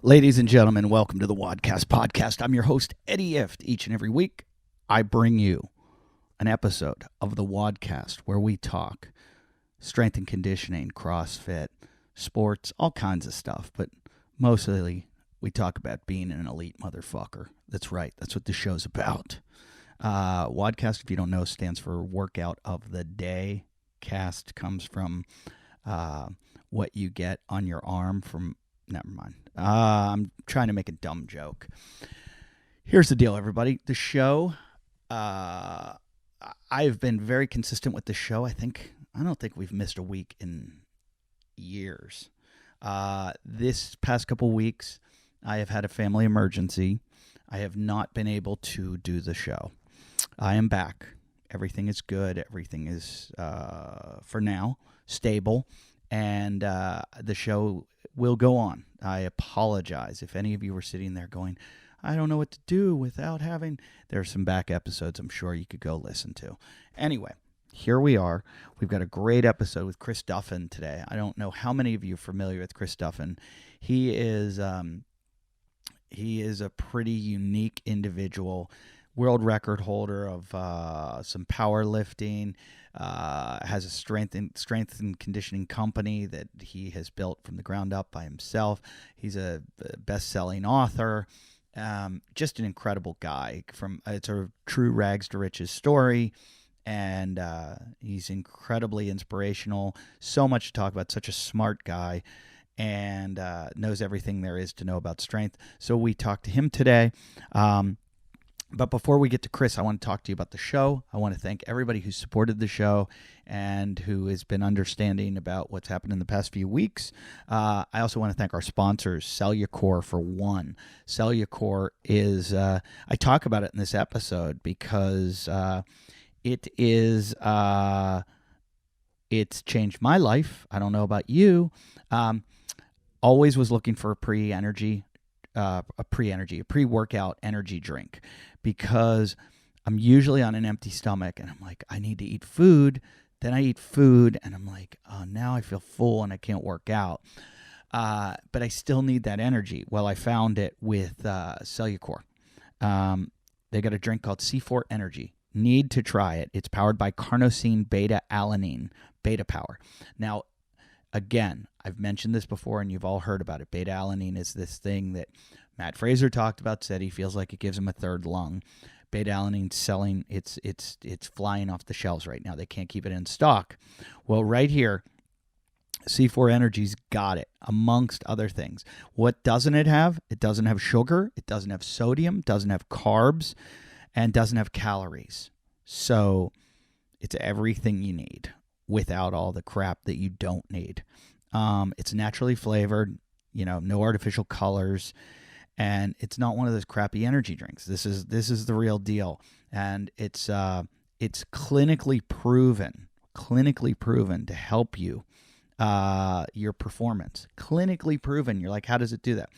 Ladies and gentlemen, welcome to the WODcast podcast. I'm your host, Eddie Ift. Each and every week, I bring you an episode of the WODcast where we talk strength and conditioning, CrossFit, sports, all kinds of stuff. But mostly, we talk about being an elite motherfucker. That's right. That's what this show's about. WODcast, if you don't know, stands for Workout of the Day. Cast comes from what you get on your arm from... Never mind. I'm trying to make a dumb joke. Here's the deal, everybody. The show, I've been very consistent with the show. I don't think we've missed a week in years. This past couple weeks, I have had a family emergency. I have not been able to do the show. I am back. Everything is good. Everything is, for now, stable. And the show will go on. I apologize if any of you were sitting there going, I don't know what to do without having... There's some back episodes I'm sure you could go listen to. Anyway, here we are. We've got a great episode with Chris Duffin today. I don't know how many of you are familiar with Chris Duffin. He is a pretty unique individual, world record holder of some powerlifting, has a strength and conditioning company that he has built from the ground up by himself. He's a best-selling author, just an incredible guy. It's a true rags to riches story, and he's incredibly inspirational. So much to talk about. Such a smart guy, and knows everything there is to know about strength. So we talked to him today. But before we get to Chris, I want to talk to you about the show. I want to thank everybody who supported the show and who has been understanding about what's happened in the past few weeks. I also want to thank our sponsors, Cellucor for one. Cellucor is, I talk about it in this episode because it's changed my life. I don't know about you. Always was looking for a pre-workout energy drink, because I'm usually on an empty stomach and I'm like, I need to eat food. Then I eat food and I'm like, oh, now I feel full and I can't work out. But I still need that energy. Well, I found it with Cellucor. They got a drink called C4 Energy. Need to try it. It's powered by carnosine beta-alanine, beta power. Now, again, I've mentioned this before and you've all heard about it. Beta-alanine is this thing that Matt Fraser talked about, said he feels like it gives him a third lung. Beta-alanine's selling, it's flying off the shelves right now. They can't keep it in stock. Well, right here, C4 Energy's got it, amongst other things. What doesn't it have? It doesn't have sugar, it doesn't have sodium, doesn't have carbs, and doesn't have calories. So it's everything you need without all the crap that you don't need. It's naturally flavored, no artificial colors, and it's not one of those crappy energy drinks. This is the real deal, and it's clinically proven to help you your performance. Clinically proven. You're like, how does it do that?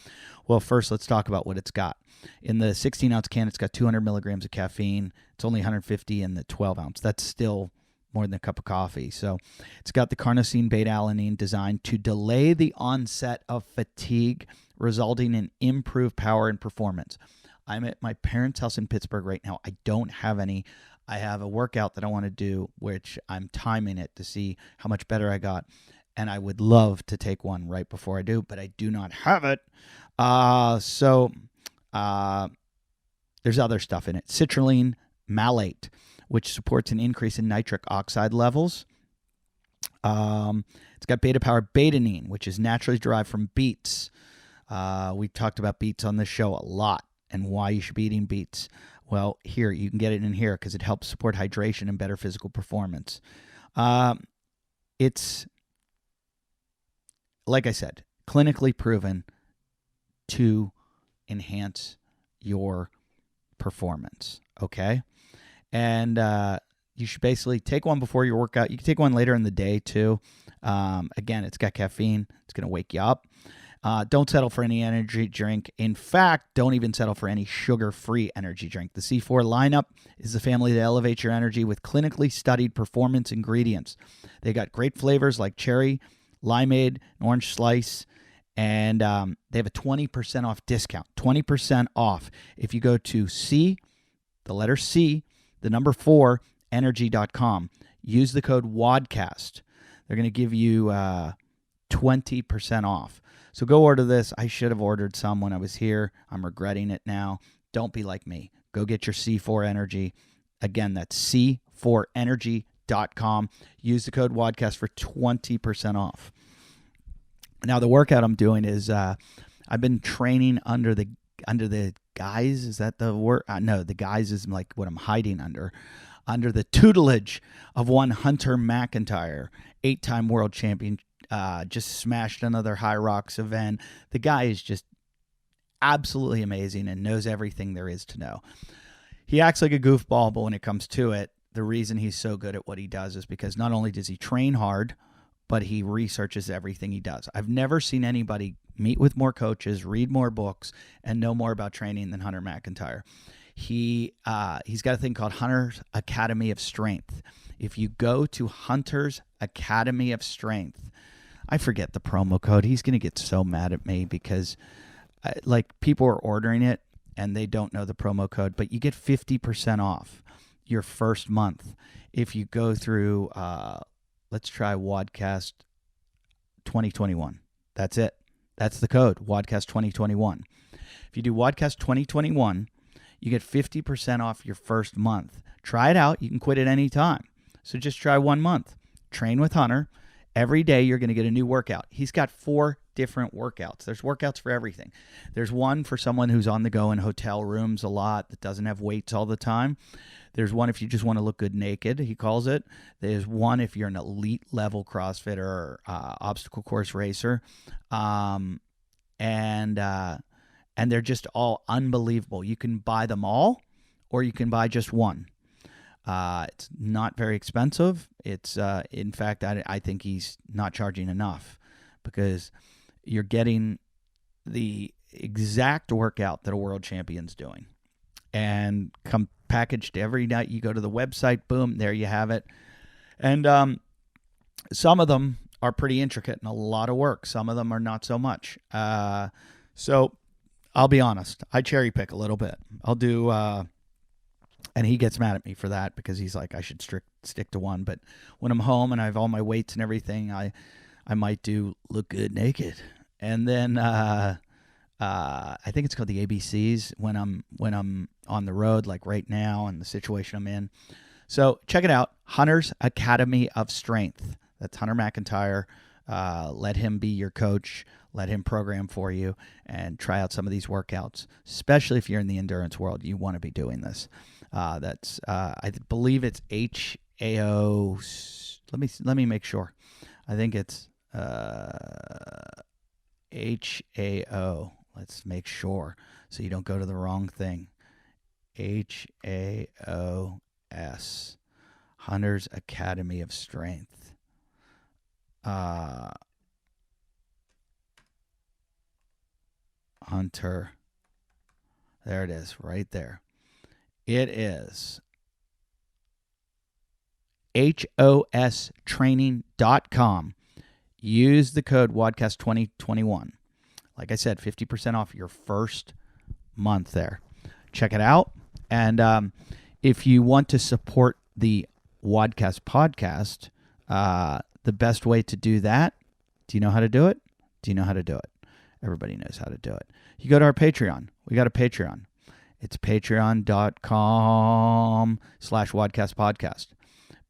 Well, first let's talk about what it's got. In the 16-ounce can, it's got 200 milligrams of caffeine. It's only 150 in the 12-ounce. That's still more than a cup of coffee. So it's got the carnosine beta-alanine designed to delay the onset of fatigue, resulting in improved power and performance. I'm at my parents' house in Pittsburgh right now. I don't have any. I have a workout that I want to do, which I'm timing it to see how much better I got. And I would love to take one right before I do, but I do not have it. So there's other stuff in it. Citrulline malate, which supports an increase in nitric oxide levels. It's got beta-powered betaine, which is naturally derived from beets. We talked about beets on this show a lot and why you should be eating beets. Well, here, you can get it in here because it helps support hydration and better physical performance. It's, like I said, clinically proven to enhance your performance, okay? And you should basically take one before your workout. You can take one later in the day, too. Again, it's got caffeine. It's going to wake you up. Don't settle for any energy drink. In fact, don't even settle for any sugar-free energy drink. The C4 lineup is the family that elevates your energy with clinically studied performance ingredients. They got great flavors like cherry, limeade, and orange slice, And they have a 20% off discount. 20% off if you go to C, the letter C, the number 4, energy.com. Use the code WODcast. They're going to give you 20% off. So go order this. I should have ordered some when I was here. I'm regretting it now. Don't be like me. Go get your C4 Energy. Again, that's C4energy.com. Use the code WODcast for 20% off. Now, the workout I'm doing is I've been training under the guise. Is that the word? No, the guise is like what I'm hiding under the tutelage of one Hunter McIntyre, 8-time world champion. Just smashed another High Rocks event. The guy is just absolutely amazing and knows everything there is to know. He acts like a goofball, but when it comes to it, the reason he's so good at what he does is because not only does he train hard, but he researches everything he does. I've never seen anybody meet with more coaches, read more books, and know more about training than Hunter McIntyre. He's got a thing called Hunter's Academy of Strength. If you go to Hunter's Academy of Strength, I forget the promo code. He's going to get so mad at me because people are ordering it and they don't know the promo code, but you get 50% off your first month if you go through let's try WODcast 2021. That's it. That's the code, WODcast 2021. If you do WODcast 2021, you get 50% off your first month. Try it out. You can quit at any time. So just try 1 month. Train with Hunter. Every day you're going to get a new workout. He's got 4 different workouts. There's workouts for everything. There's one for someone who's on the go in hotel rooms a lot that doesn't have weights all the time. There's one if you just want to look good naked, he calls it. There's one if you're an elite level CrossFitter or obstacle course racer. And they're just all unbelievable. You can buy them all or you can buy just one. It's not very expensive. It's in fact, I think he's not charging enough because you're getting the exact workout that a world champion's doing. And come packaged every night. You go to the website, boom, there you have it. And some of them are pretty intricate and a lot of work. Some of them are not so much. So I'll be honest. I cherry pick a little bit. I'll do, and he gets mad at me for that because he's like, I should stick to one. But when I'm home and I have all my weights and everything, I might do look good naked. And then I think it's called the ABCs when I'm on the road, like right now and the situation I'm in. So check it out. Hunter's Academy of Strength. That's Hunter McIntyre. Let him be your coach. Let him program for you and try out some of these workouts, especially if you're in the endurance world. You want to be doing this. That's I believe it's HAO. Let me make sure. I think it's HAO. Let's make sure so you don't go to the wrong thing. HAOS. Hunter's Academy of Strength. Hunter. There it is, right there. It is HOStraining.com. Use the code WODcast 2021. Like I said, 50% off your first month there. Check it out. And if you want to support the WODcast podcast, the best way to do that, do you know how to do it? Do you know how to do it? Everybody knows how to do it. You go to our Patreon. We got a Patreon. It's patreon.com/WODcastPodcast.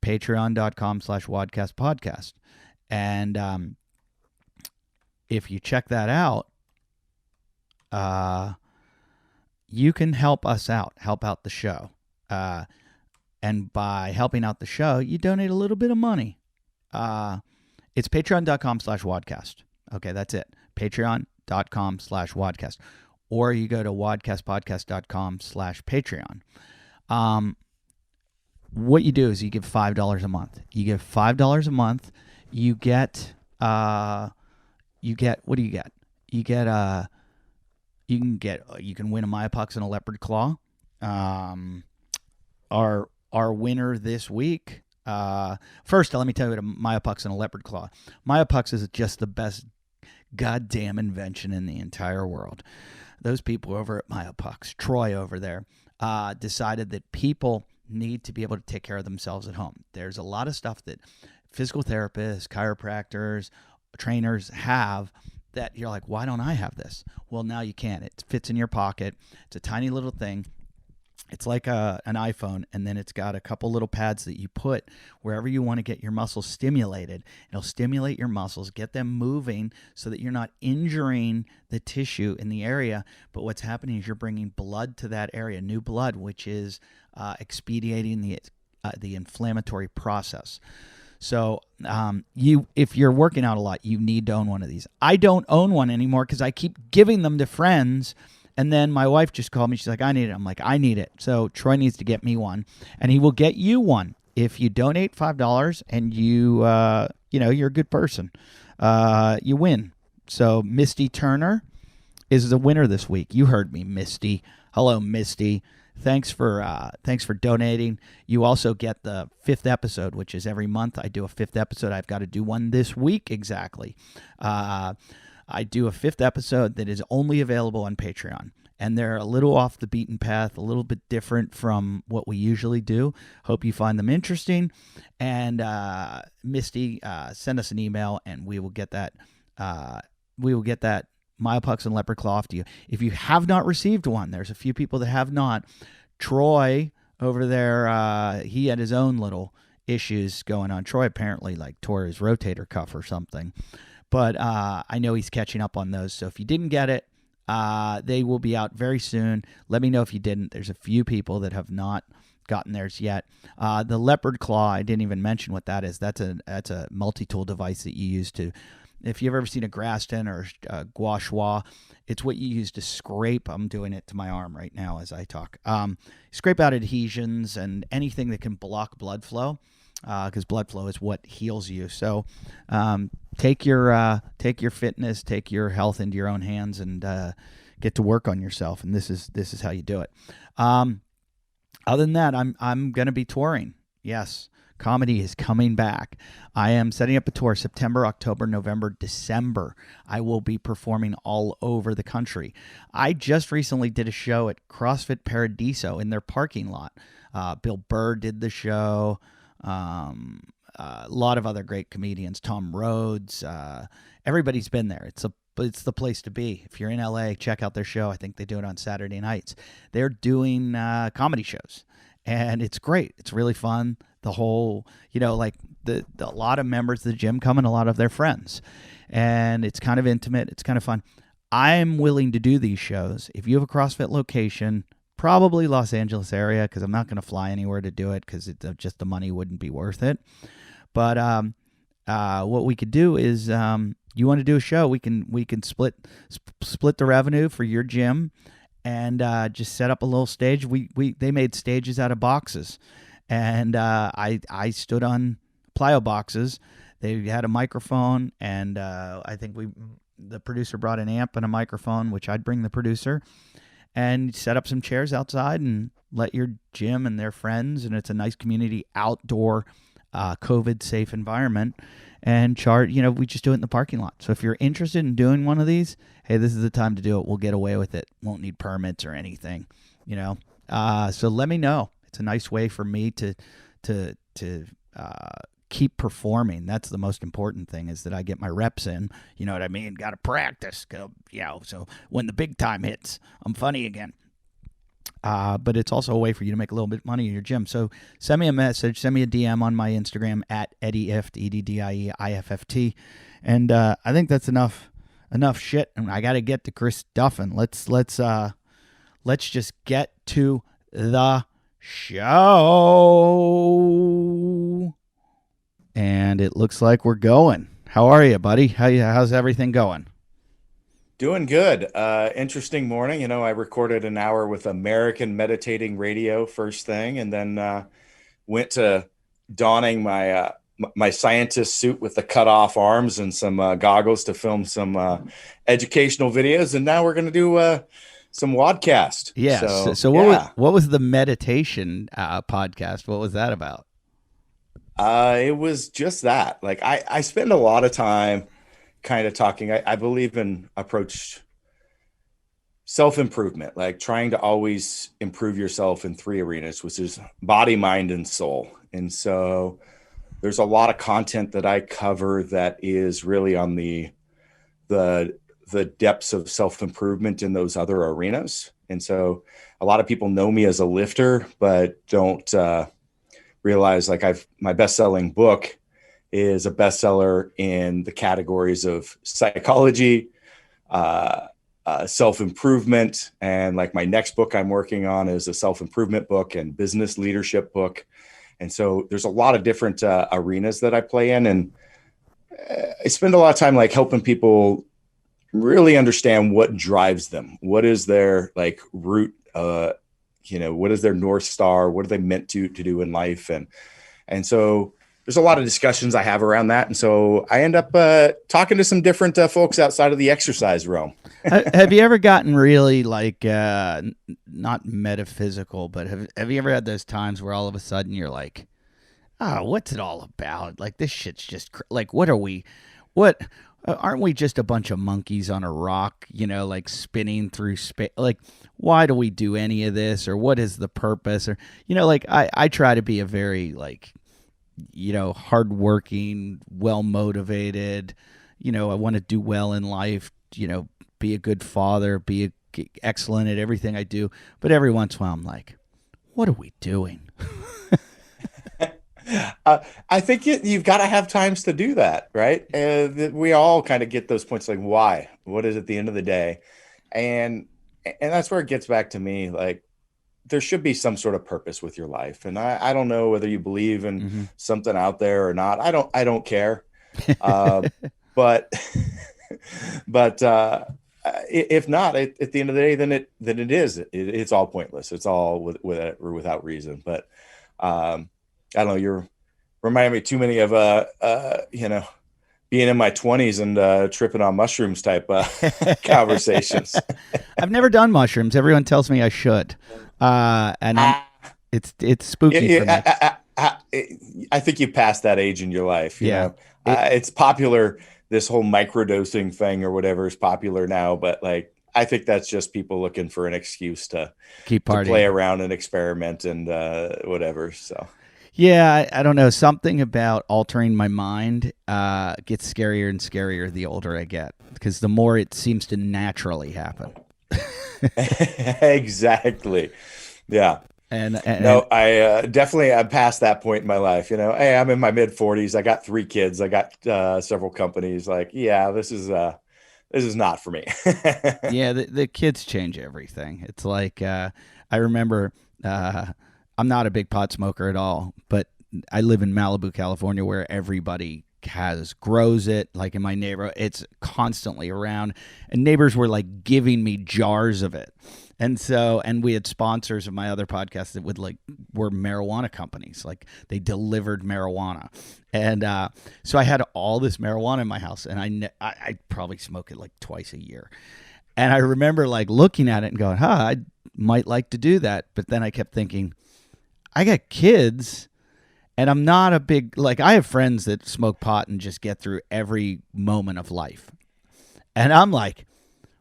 Patreon.com/WODcastPodcast. And if you check that out, you can help us out, help out the show. And by helping out the show, you donate a little bit of money. It's patreon.com/WODcast. Okay, that's it. Patreon.com/WODcast. Or you go to WODcastPodcast.com/Patreon. What you do is you give $5 a month. You give $5 a month. You get, what do you get? You can win a Myopux and a Leopard Claw. Our winner this week. First, let me tell you what a Myopux and a Leopard Claw. Myopux is just the best goddamn invention in the entire world. Those people over at Myopucks, Troy over there, decided that people need to be able to take care of themselves at home. There's a lot of stuff that physical therapists, chiropractors, trainers have that you're like, why don't I have this? Well, now you can. It fits in your pocket. It's a tiny little thing. It's like an iPhone, and then it's got a couple little pads that you put wherever you want to get your muscles stimulated. It'll stimulate your muscles, get them moving so that you're not injuring the tissue in the area. But what's happening is you're bringing blood to that area, new blood, which is expediting the inflammatory process. So if you're working out a lot, you need to own one of these. I don't own one anymore because I keep giving them to friends. And then my wife just called me. She's like, I need it. I'm like, I need it. So Troy needs to get me one, and he will get you one if you donate $5 and you're a good person. You win. So Misty Turner is the winner this week. You heard me, Misty. Hello, Misty. Thanks for donating. You also get the 5th episode, which is every month I do a 5th episode. I've got to do one this week exactly. I do a 5th episode that is only available on Patreon. And they're a little off the beaten path, a little bit different from what we usually do. Hope you find them interesting. And Misty, send us an email, and we will get that. Myopucks and Leopard Claw off to you. If you have not received one, there's a few people that have not. Troy over there, he had his own little issues going on. Troy apparently tore his rotator cuff or something. But I know he's catching up on those. So if you didn't get it, they will be out very soon. Let me know if you didn't. There's a few people that have not gotten theirs yet. The Leopard Claw, I didn't even mention what that is. That's a multi-tool device that you use to, if you've ever seen a Graston or a gua sha, it's what you use to scrape. I'm doing it to my arm right now as I talk. Scrape out adhesions and anything that can block blood flow. Because blood flow is what heals you. So take your fitness, take your health into your own hands, and get to work on yourself. And this is how you do it. Other than that, I'm going to be touring. Yes, comedy is coming back. I am setting up a tour September, October, November, December. I will be performing all over the country. I just recently did a show at CrossFit Paradiso in their parking lot. Bill Burr did the show. A lot of other great comedians, Tom Rhodes, everybody's been there. It's the place to be. If you're in LA, check out their show. I think they do it on Saturday nights. They're doing comedy shows, and it's great. It's really fun. The whole, a lot of members of the gym come and a lot of their friends, and it's kind of intimate. It's kind of fun. I'm willing to do these shows. If you have a CrossFit location, probably Los Angeles area, because I'm not going to fly anywhere to do it because just the money wouldn't be worth it. But what we could do is, you want to do a show, we can split the revenue for your gym, and just set up a little stage. They made stages out of boxes, and I stood on plyo boxes. They had a microphone, and I think the producer brought an amp and a microphone, which I'd bring the producer. And set up some chairs outside and let your gym and their friends, and it's a nice community outdoor, COVID-safe environment. And we just do it in the parking lot. So if you're interested in doing one of these, hey, this is the time to do it. We'll get away with it. Won't need permits or anything, So let me know. It's a nice way for me to keep performing. That's the most important thing, is that I get my reps in. You know what I mean? Got to practice. So when the big time hits, I'm funny again. But it's also a way for you to make a little bit of money in your gym. So send me a message. Send me a DM on my Instagram at EddieIFT, EDDIEIFFT. And I think that's enough shit. And I got to get to Chris Duffin. Let's just get to the show. And it looks like we're going. How are you, buddy? How's everything going? Doing good. Interesting morning. I recorded an hour with American Meditating Radio first thing, and then went to donning my scientist suit with the cut off arms and some goggles to film some educational videos. And now we're going to do some WODcast. Yeah. So what was the meditation podcast? What was that about? It was just that. I spend a lot of time kind of talking, I believe in approach self-improvement, like trying to always improve yourself in three arenas, which is body, mind, and soul. And so there's a lot of content that I cover that is really on the depths of self-improvement in those other arenas. And so a lot of people know me as a lifter, but don't realize like my best-selling book is a bestseller in the categories of psychology, self-improvement. And like my next book I'm working on is a self-improvement book and business leadership book. And so there's a lot of different arenas that I play in. And I spend a lot of time like helping people really understand what drives them. What is their like root, what is their North Star? What are they meant to do in life? And so there's a lot of discussions I have around that. And so I end up talking to some different folks outside of the exercise realm. Have you ever gotten really like, not metaphysical, but have you ever had those times where all of a sudden you're like, oh, what's it all about? Like this shit's just like, aren't we just a bunch of monkeys on a rock, like spinning through space? Like, why do we do any of this? Or what is the purpose? Or, like I try to be a very like, hardworking, well-motivated, I want to do well in life, be a good father, be excellent at everything I do. But every once in a while I'm like, what are we doing? I think you've got to have times to do that, right? We all kind of get those points like, why? What is at the end of the day? And that's where it gets back to me. Like, there should be some sort of purpose with your life. And I don't know whether you believe in something out there or not. I don't care. But if not, at the end of the day, then it is. It's all pointless. It's all without reason. But I don't know. You're reminding me too many of being in my 20s and tripping on mushrooms type conversations. I've never done mushrooms. Everyone tells me I should, and it's spooky for me. I think you passed that age in your life. You know? It's popular. This whole microdosing thing or whatever is popular now, but like I think that's just people looking for an excuse to keep partying, to play around and experiment and whatever. So. Yeah, I don't know. Something about altering my mind gets scarier and scarier the older I get, because the more it seems to naturally happen. Exactly. Yeah. And I definitely I'm past that point in my life. Hey, I'm in my mid 40s. I got 3 kids. I got several companies. Like, yeah, this is not for me. Yeah, the kids change everything. It's like I remember. I'm not a big pot smoker at all, but I live in Malibu, California, where everybody grows it. Like in my neighborhood, it's constantly around, and neighbors were like giving me jars of it. And we had sponsors of my other podcast that were marijuana companies. Like they delivered marijuana. And so I had all this marijuana in my house, and I probably smoke it like twice a year. And I remember like looking at it and going, I might like to do that. But then I kept thinking, I got kids, and I'm not a big, like, I have friends that smoke pot and just get through every moment of life. And I'm like,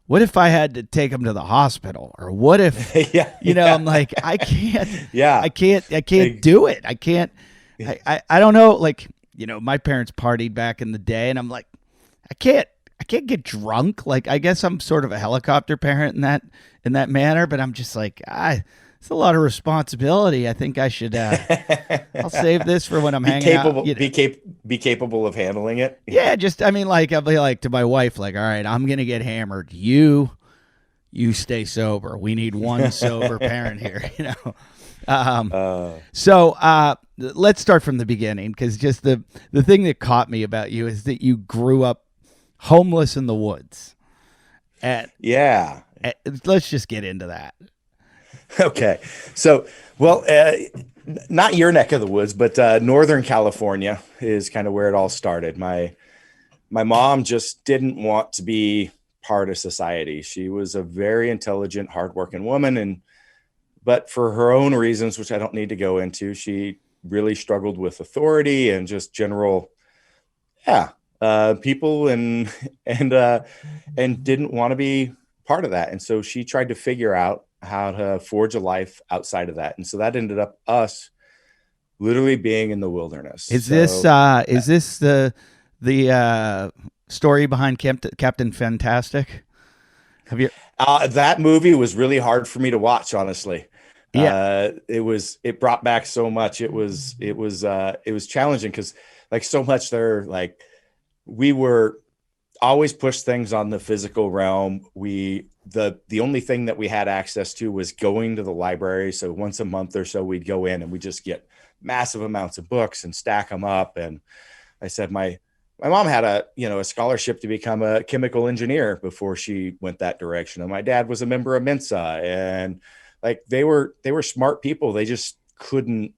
what if I had to take them to the hospital? Or what if, I'm like, I can't, I can't do it. I can't, I don't know. Like, my parents partied back in the day, and I'm like, I can't get drunk. Like, I guess I'm sort of a helicopter parent in that manner, but I'm just like, it's a lot of responsibility. I think I should. I'll save this for when I'm hanging out. Be capable of handling it. Yeah, I'll be like to my wife, like, all right, I'm gonna get hammered. You stay sober. We need one sober parent here. So let's start from the beginning, because just the thing that caught me about you is that you grew up homeless in the woods. Let's just get into that. Okay. So, not your neck of the woods, but Northern California is kind of where it all started. My mom just didn't want to be part of society. She was a very intelligent, hardworking woman, but for her own reasons, which I don't need to go into, she really struggled with authority and just general, people and didn't want to be part of that. And so she tried to figure out how to forge a life outside of that. And so that ended up us literally being in the wilderness. Is So this the story behind Captain Fantastic? Have you? that movie was really hard for me to watch, honestly. Yeah. It brought back so much. It was challenging because like so much there, like we were always pushed things on the physical realm. The only thing that we had access to was going to the library. So once a month or so we'd go in and we just get massive amounts of books and stack them up. And I said, my mom had a scholarship to become a chemical engineer before she went that direction. And my dad was a member of Mensa, and like they were smart people. They just couldn't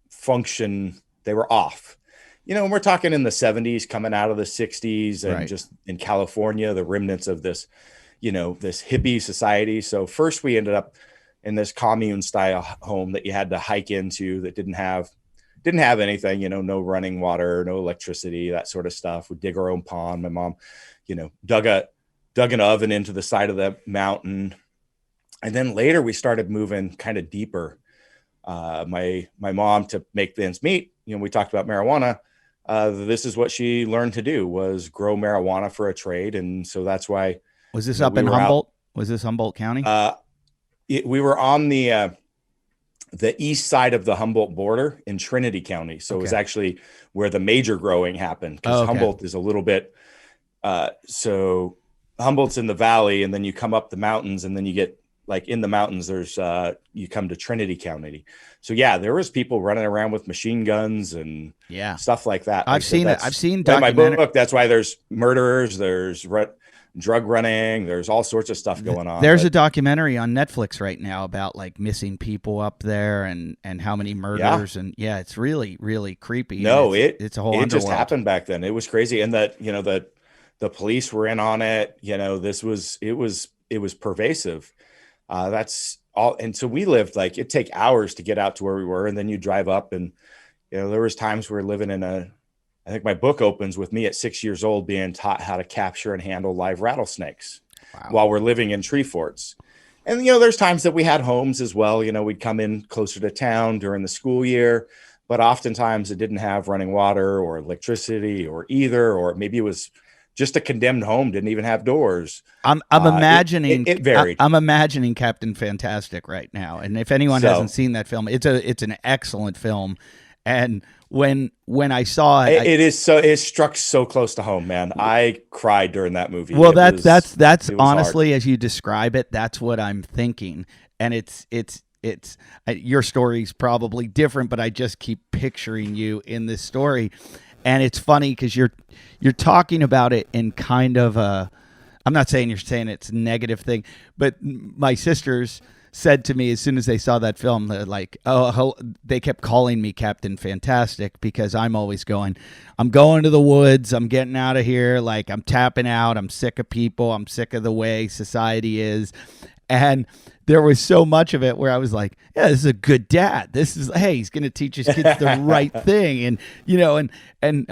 function. They were off. And we're talking in the 70s, coming out of the 60s, and Right. just in California, the remnants of this, this hippie society. So first we ended up in this commune style home that you had to hike into that didn't have anything, no running water, no electricity, that sort of stuff. We'd dig our own pond. My mom, dug an oven into the side of the mountain. And then later we started moving kind of deeper. My mom, to make ends meet, we talked about marijuana. This is what she learned to do, was grow marijuana for a trade. And so that's why, Was this up we in were Humboldt? Was this Humboldt County? we were on the east side of the Humboldt border in Trinity County. So it was actually where the major growing happened, because Humboldt is a little bit, so Humboldt's in the valley, and then you come up the mountains, and then you get like in the mountains, there's, you come to Trinity County. So yeah, there was people running around with machine guns and stuff like that. I've seen it. I've seen in my book. That's why there's murderers, there's drug running, there's all sorts of stuff going on. There's a documentary on Netflix right now about like missing people up there and how many murders. And it's really, really creepy. No, it's a whole it underworld. just happened back then. It was crazy. And that, the police were in on it. It was pervasive. That's all. And so we lived, like, it'd take hours to get out to where we were. And then you drive up, and, there was times we were living in I think my book opens with me at 6 years old being taught how to capture and handle live rattlesnakes while we're living in tree forts. And, there's times that we had homes as well. We'd come in closer to town during the school year, but oftentimes it didn't have running water or electricity or either, or maybe it was just a condemned home, didn't even have doors. I'm imagining it varied. I'm imagining Captain Fantastic right now. And if anyone hasn't seen that film, it's an excellent film. And when I saw it, it struck so close to home, man. I cried during that movie. Well, that's honestly, hard. as you describe it, that's what I'm thinking. And it's your story's probably different, but I just keep picturing you in this story. And it's funny because you're talking about it in kind of a, I'm not saying you're saying it's a negative thing, but my sisters said to me as soon as they saw that film, they're like, they kept calling me Captain Fantastic, because I'm always going to the woods, I'm getting out of here, like I'm tapping out, I'm sick of people, I'm sick of the way society is. And there was so much of it where I was like, yeah, this is a good dad. This is, hey, he's going to teach his kids the right thing. And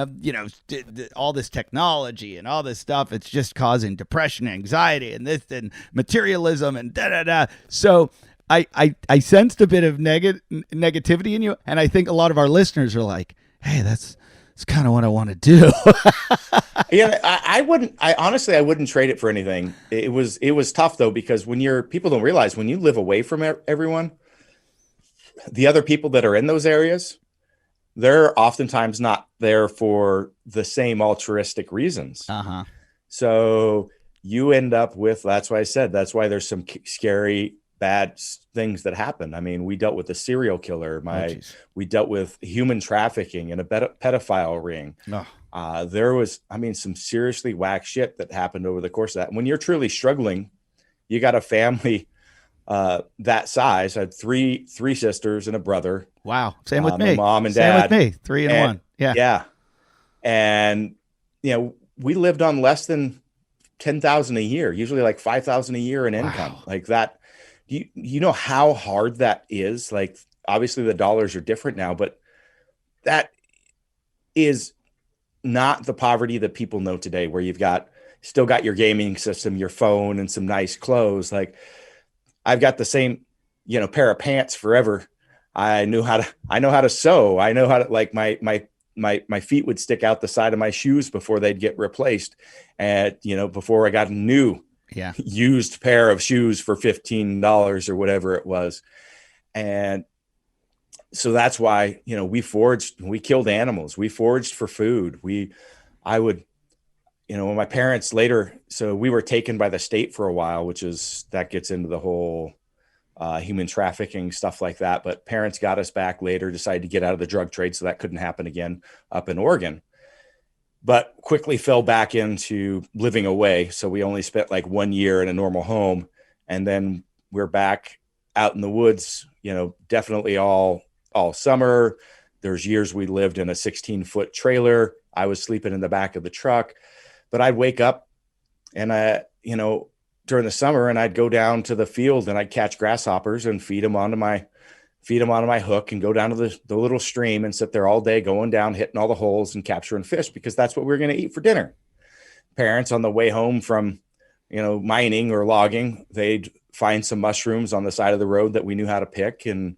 all this technology and all this stuff, it's just causing depression, anxiety, and this, and materialism, and da-da-da. So I sensed a bit of negativity in you. And I think a lot of our listeners are like, hey, that's kind of what I want to do. Yeah, I wouldn't trade it for anything. It was tough though, because people don't realize, when you live away from everyone, the other people that are in those areas, they're oftentimes not there for the same altruistic reasons. So you end up with, that's why there's some scary, bad things that happen. I mean, we dealt with a serial killer. We dealt with human trafficking and a pedophile ring. There was, some seriously whack shit that happened over the course of that. When you're truly struggling, you got a family that size. I had three sisters and a brother. Wow. Same with me. My mom and dad. Same with me. 3 and 1. Yeah. Yeah. And, we lived on less than 10,000 a year, usually like 5,000 a year in income. Like that. You know how hard that is? Like, obviously the dollars are different now, but that is not the poverty that people know today, where you've still got your gaming system, your phone, and some nice clothes. Like, I've got the same, pair of pants forever. I know how to sew. I know how to, like, my feet would stick out the side of my shoes before they'd get replaced. And, before I got a new used pair of shoes for $15 or whatever it was. And so that's why, we killed animals. We foraged for food. I would, when my parents later, so we were taken by the state for a while, that gets into the whole human trafficking, stuff like that. But parents got us back later, decided to get out of the drug trade, so that couldn't happen again up in Oregon, but quickly fell back into living away. So we only spent like 1 year in a normal home. And then we're back out in the woods, definitely all summer. There's years we lived in a 16-foot trailer. I was sleeping in the back of the truck, but I'd wake up and during the summer, and I'd go down to the field and I'd catch grasshoppers and feed them onto my hook and go down to the little stream and sit there all day, going down, hitting all the holes and capturing fish, because that's what we were going to eat for dinner. Parents on the way home from, mining or logging, they'd find some mushrooms on the side of the road that we knew how to pick, and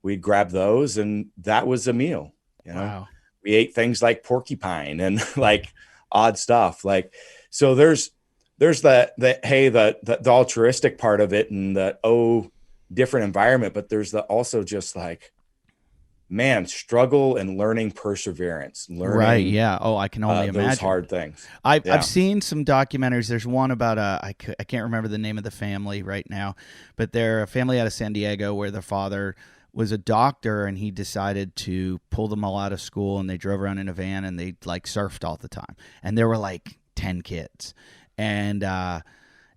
we'd grab those, and that was a meal. Wow. We ate things like porcupine and like odd stuff. Like, so there's the altruistic part of it, and the different environment, but there's also just like, man, struggle and learning perseverance. Right. Yeah. Oh, I can only imagine those hard things. I've seen some documentaries. There's one about I can't remember the name of the family right now, but they're a family out of San Diego where the father was a doctor, and he decided to pull them all out of school, and they drove around in a van, and they like surfed all the time, and there were like 10 kids, and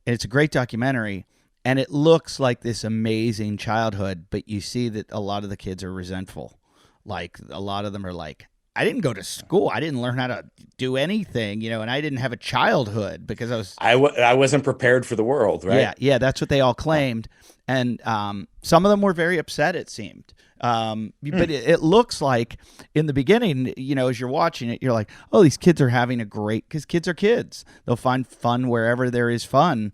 it's a great documentary. And it looks like this amazing childhood, but you see that a lot of the kids are resentful. Like, a lot of them are like, I didn't go to school. I didn't learn how to do anything, and I didn't have a childhood because I wasn't prepared for the world, right? Yeah, that's what they all claimed. And some of them were very upset, it seemed. But it looks like in the beginning, as you're watching it, you're like, oh, these kids are having a great, because kids are kids. They'll find fun wherever there is fun.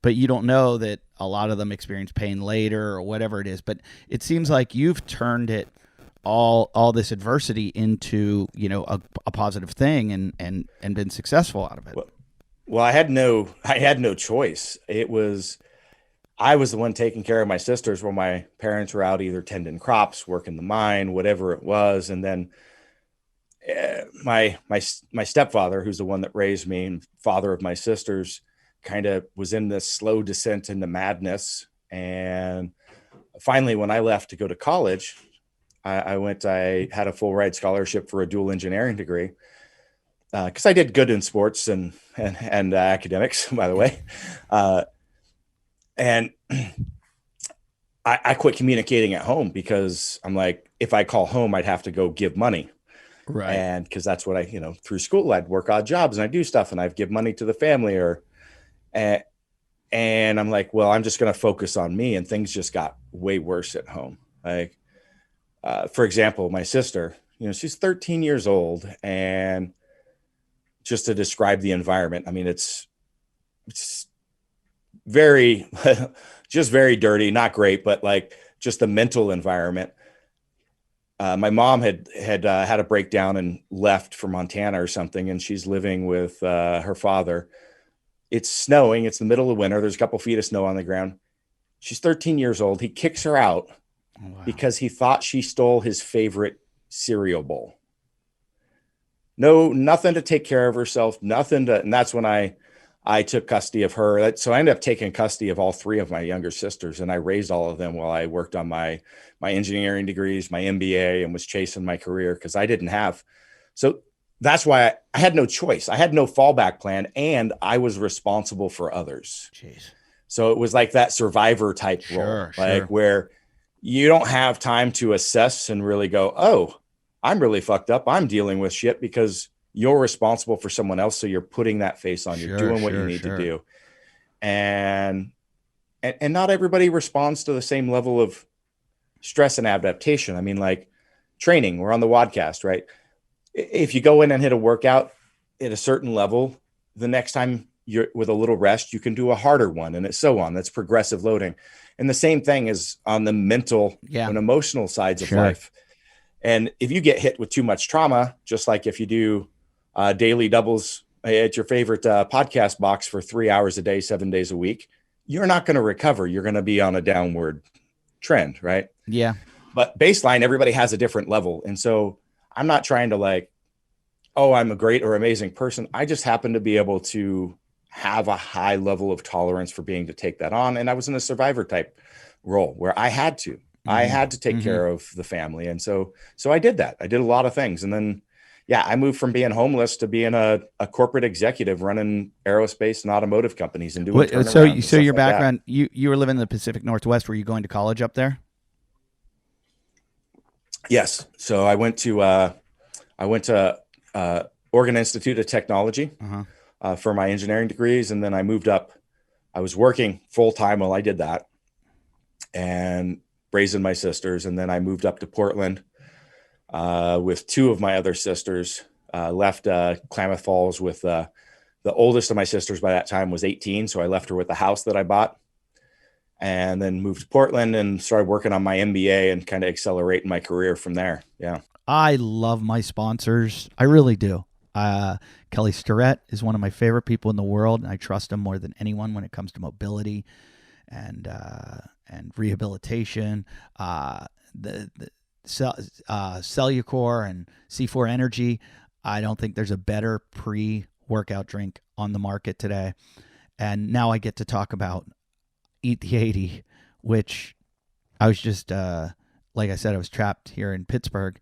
But you don't know that a lot of them experience pain later or whatever it is. But it seems like you've turned it all this adversity into, a positive thing and been successful out of it. Well, I had no choice. I was the one taking care of my sisters while my parents were out either tending crops, working the mine, whatever it was. And then my stepfather, who's the one that raised me and father of my sisters, kind of was in this slow descent into madness. And finally, when I left to go to college, I had a full ride scholarship for a dual engineering degree, because I did good in sports and academics, by the way. And I quit communicating at home, because I'm like, if I call home, I'd have to go give money. Right. And because that's what through school, I'd work odd jobs and I do stuff and I'd give money to the family and I'm like, well, I'm just going to focus on me. And things just got way worse at home. Like, for example, my sister, she's 13 years old, and just to describe the environment, I mean, it's very, just very dirty, not great, but like just the mental environment. My mom had a breakdown and left for Montana or something, and she's living with her father. It's snowing. It's the middle of winter. There's a couple feet of snow on the ground. She's 13 years old. He kicks her out because he thought she stole his favorite cereal bowl. No, nothing to take care of herself, nothing to, and that's when I took custody of her. So I ended up taking custody of all three of my younger sisters, and I raised all of them while I worked on my engineering degrees, my MBA, and was chasing my career, because I didn't have. So that's why I had no choice. I had no fallback plan, and I was responsible for others. Jeez. So it was like that survivor type role, where you don't have time to assess and really go, oh, I'm really fucked up. I'm dealing with shit, because you're responsible for someone else. So you're putting that face on, you're doing what you need to do. And not everybody responds to the same level of stress and adaptation. I mean, like training, we're on the WODcast, right? if you go in and hit a workout at a certain level, the next time you're with a little rest, you can do a harder one, and it's so on. That's progressive loading. And the same thing is on the mental and emotional sides of life. And if you get hit with too much trauma, just like if you do daily doubles at your favorite podcast box for 3 hours a day, 7 days a week, you're not going to recover. You're going to be on a downward trend, right? Yeah. But baseline, everybody has a different level. And so I'm not trying to like, oh, I'm a great or amazing person. I just happen to be able to have a high level of tolerance for being to take that on. And I was in a survivor type role where I had to take care of the family. And so I did that. I did a lot of things. And then, I moved from being homeless to being a corporate executive running aerospace and automotive companies and doing turnarounds. So your background, you were living in the Pacific Northwest. Were you going to college up there? Yes. So I went to Oregon Institute of Technology for my engineering degrees. And then I moved up. I was working full time while I did that and raising my sisters. And then I moved up to Portland with two of my other sisters, left Klamath Falls with the oldest of my sisters by that time was 18. So I left her with the house that I bought and then moved to Portland and started working on my MBA and kind of accelerating my career from there. Yeah. I love my sponsors. I really do. Kelly Starrett is one of my favorite people in the world, and I trust him more than anyone when it comes to mobility and rehabilitation. Cellucor and C4 Energy. I don't think there's a better pre-workout drink on the market today. And now I get to talk about Eat the 80, which I was just, like I said, I was trapped here in Pittsburgh.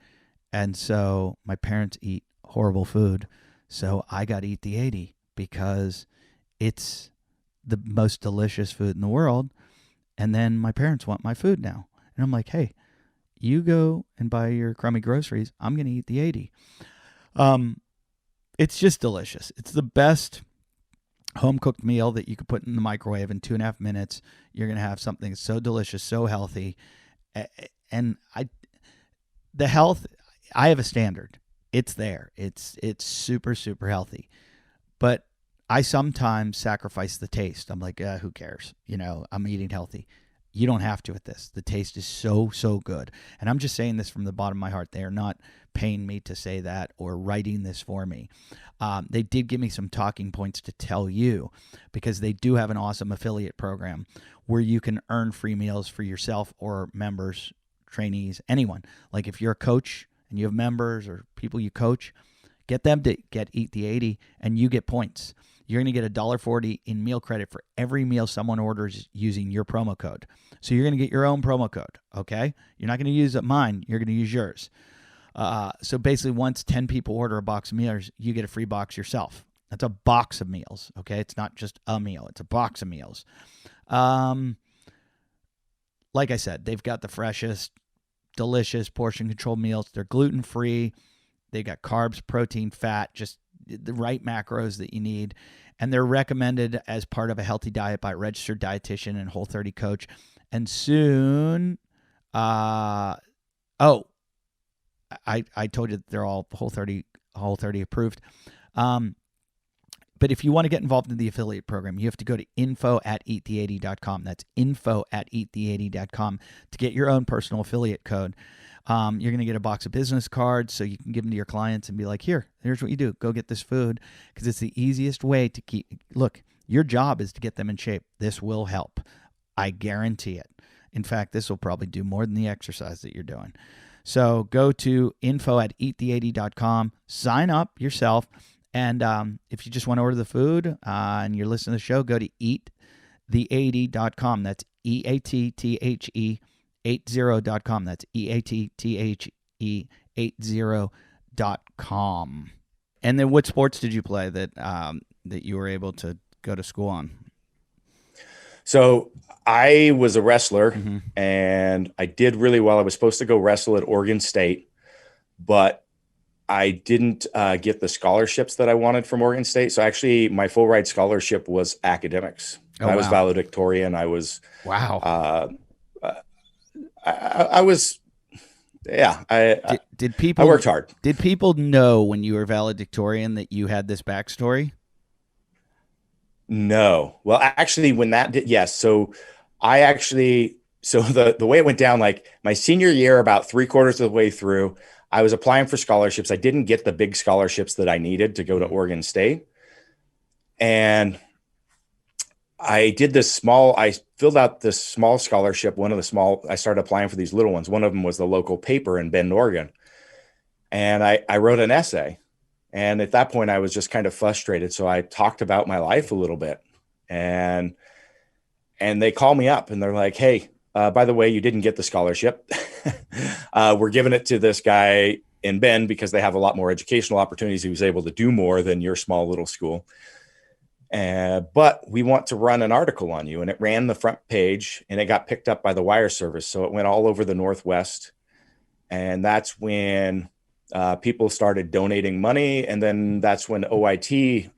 And so my parents eat horrible food. So I got to Eat the 80 because it's the most delicious food in the world. And then my parents want my food now. And I'm like, hey, you go and buy your crummy groceries. I'm going to eat the 80. It's just delicious. It's the best home-cooked meal that you could put in the microwave in 2.5 minutes. You're going to have something so delicious, so healthy. And the health, I have a standard. It's there. It's super, super healthy. But I sometimes sacrifice the taste. I'm like, who cares? I'm eating healthy. You don't have to with this. The taste is so, so good. And I'm just saying this from the bottom of my heart. They are not paying me to say that or writing this for me. They did give me some talking points to tell you because they do have an awesome affiliate program where you can earn free meals for yourself or members, trainees, anyone. Like if you're a coach and you have members or people you coach, get them to Eat the 80 and you get points. You're going to get $1.40 in meal credit for every meal someone orders using your promo code. So you're going to get your own promo code, okay? You're not going to use mine. You're going to use yours. So basically, once 10 people order a box of meals, you get a free box yourself. That's a box of meals, okay? It's not just a meal. It's a box of meals. Like I said, they've got the freshest, delicious portion-controlled meals. They're gluten-free. They got carbs, protein, fat, just the right macros that you need. And they're recommended as part of a healthy diet by a registered dietitian and Whole30 coach. And soon, I told you that they're all Whole30 approved. But if you want to get involved in the affiliate program, you have to go to info@eatthE80.com. That's info@eatthE80.com to get your own personal affiliate code. You're going to get a box of business cards so you can give them to your clients and be like, here's what you do. Go get this food because it's the easiest way to look, your job is to get them in shape. This will help. I guarantee it. In fact, this will probably do more than the exercise that you're doing. So go to info@eatthE80.com, sign up yourself. And if you just want to order the food and you're listening to the show, go to eatthE80.com. That's EATTHE80.com. That's EATTHE80.com. And then what sports did you play that you were able to go to school on? So I was a wrestler and I did really well. I was supposed to go wrestle at Oregon State, but I didn't get the scholarships that I wanted from Oregon State. So actually my full ride scholarship was academics. I was valedictorian. I was, I was yeah, Did I people worked hard. did people know when you were valedictorian that you had this backstory? No. Well, actually, when that did, yes. So I actually, so the way it went down, like my senior year, about three-quarters of the way through, I was applying for scholarships. I didn't get the big scholarships that I needed to go to Oregon State. And I filled out this small scholarship. I started applying for these little ones. One of them was the local paper in Bend, Oregon. And I wrote an essay. And at that point, I was just kind of frustrated. So I talked about my life a little bit. And they call me up and they're like, hey, by the way, you didn't get the scholarship. We're giving it to this guy in Bend because they have a lot more educational opportunities. He was able to do more than your small little school. But we want to run an article on you. And it ran the front page and it got picked up by the wire service. So it went all over the Northwest. And that's when people started donating money. And then that's when OIT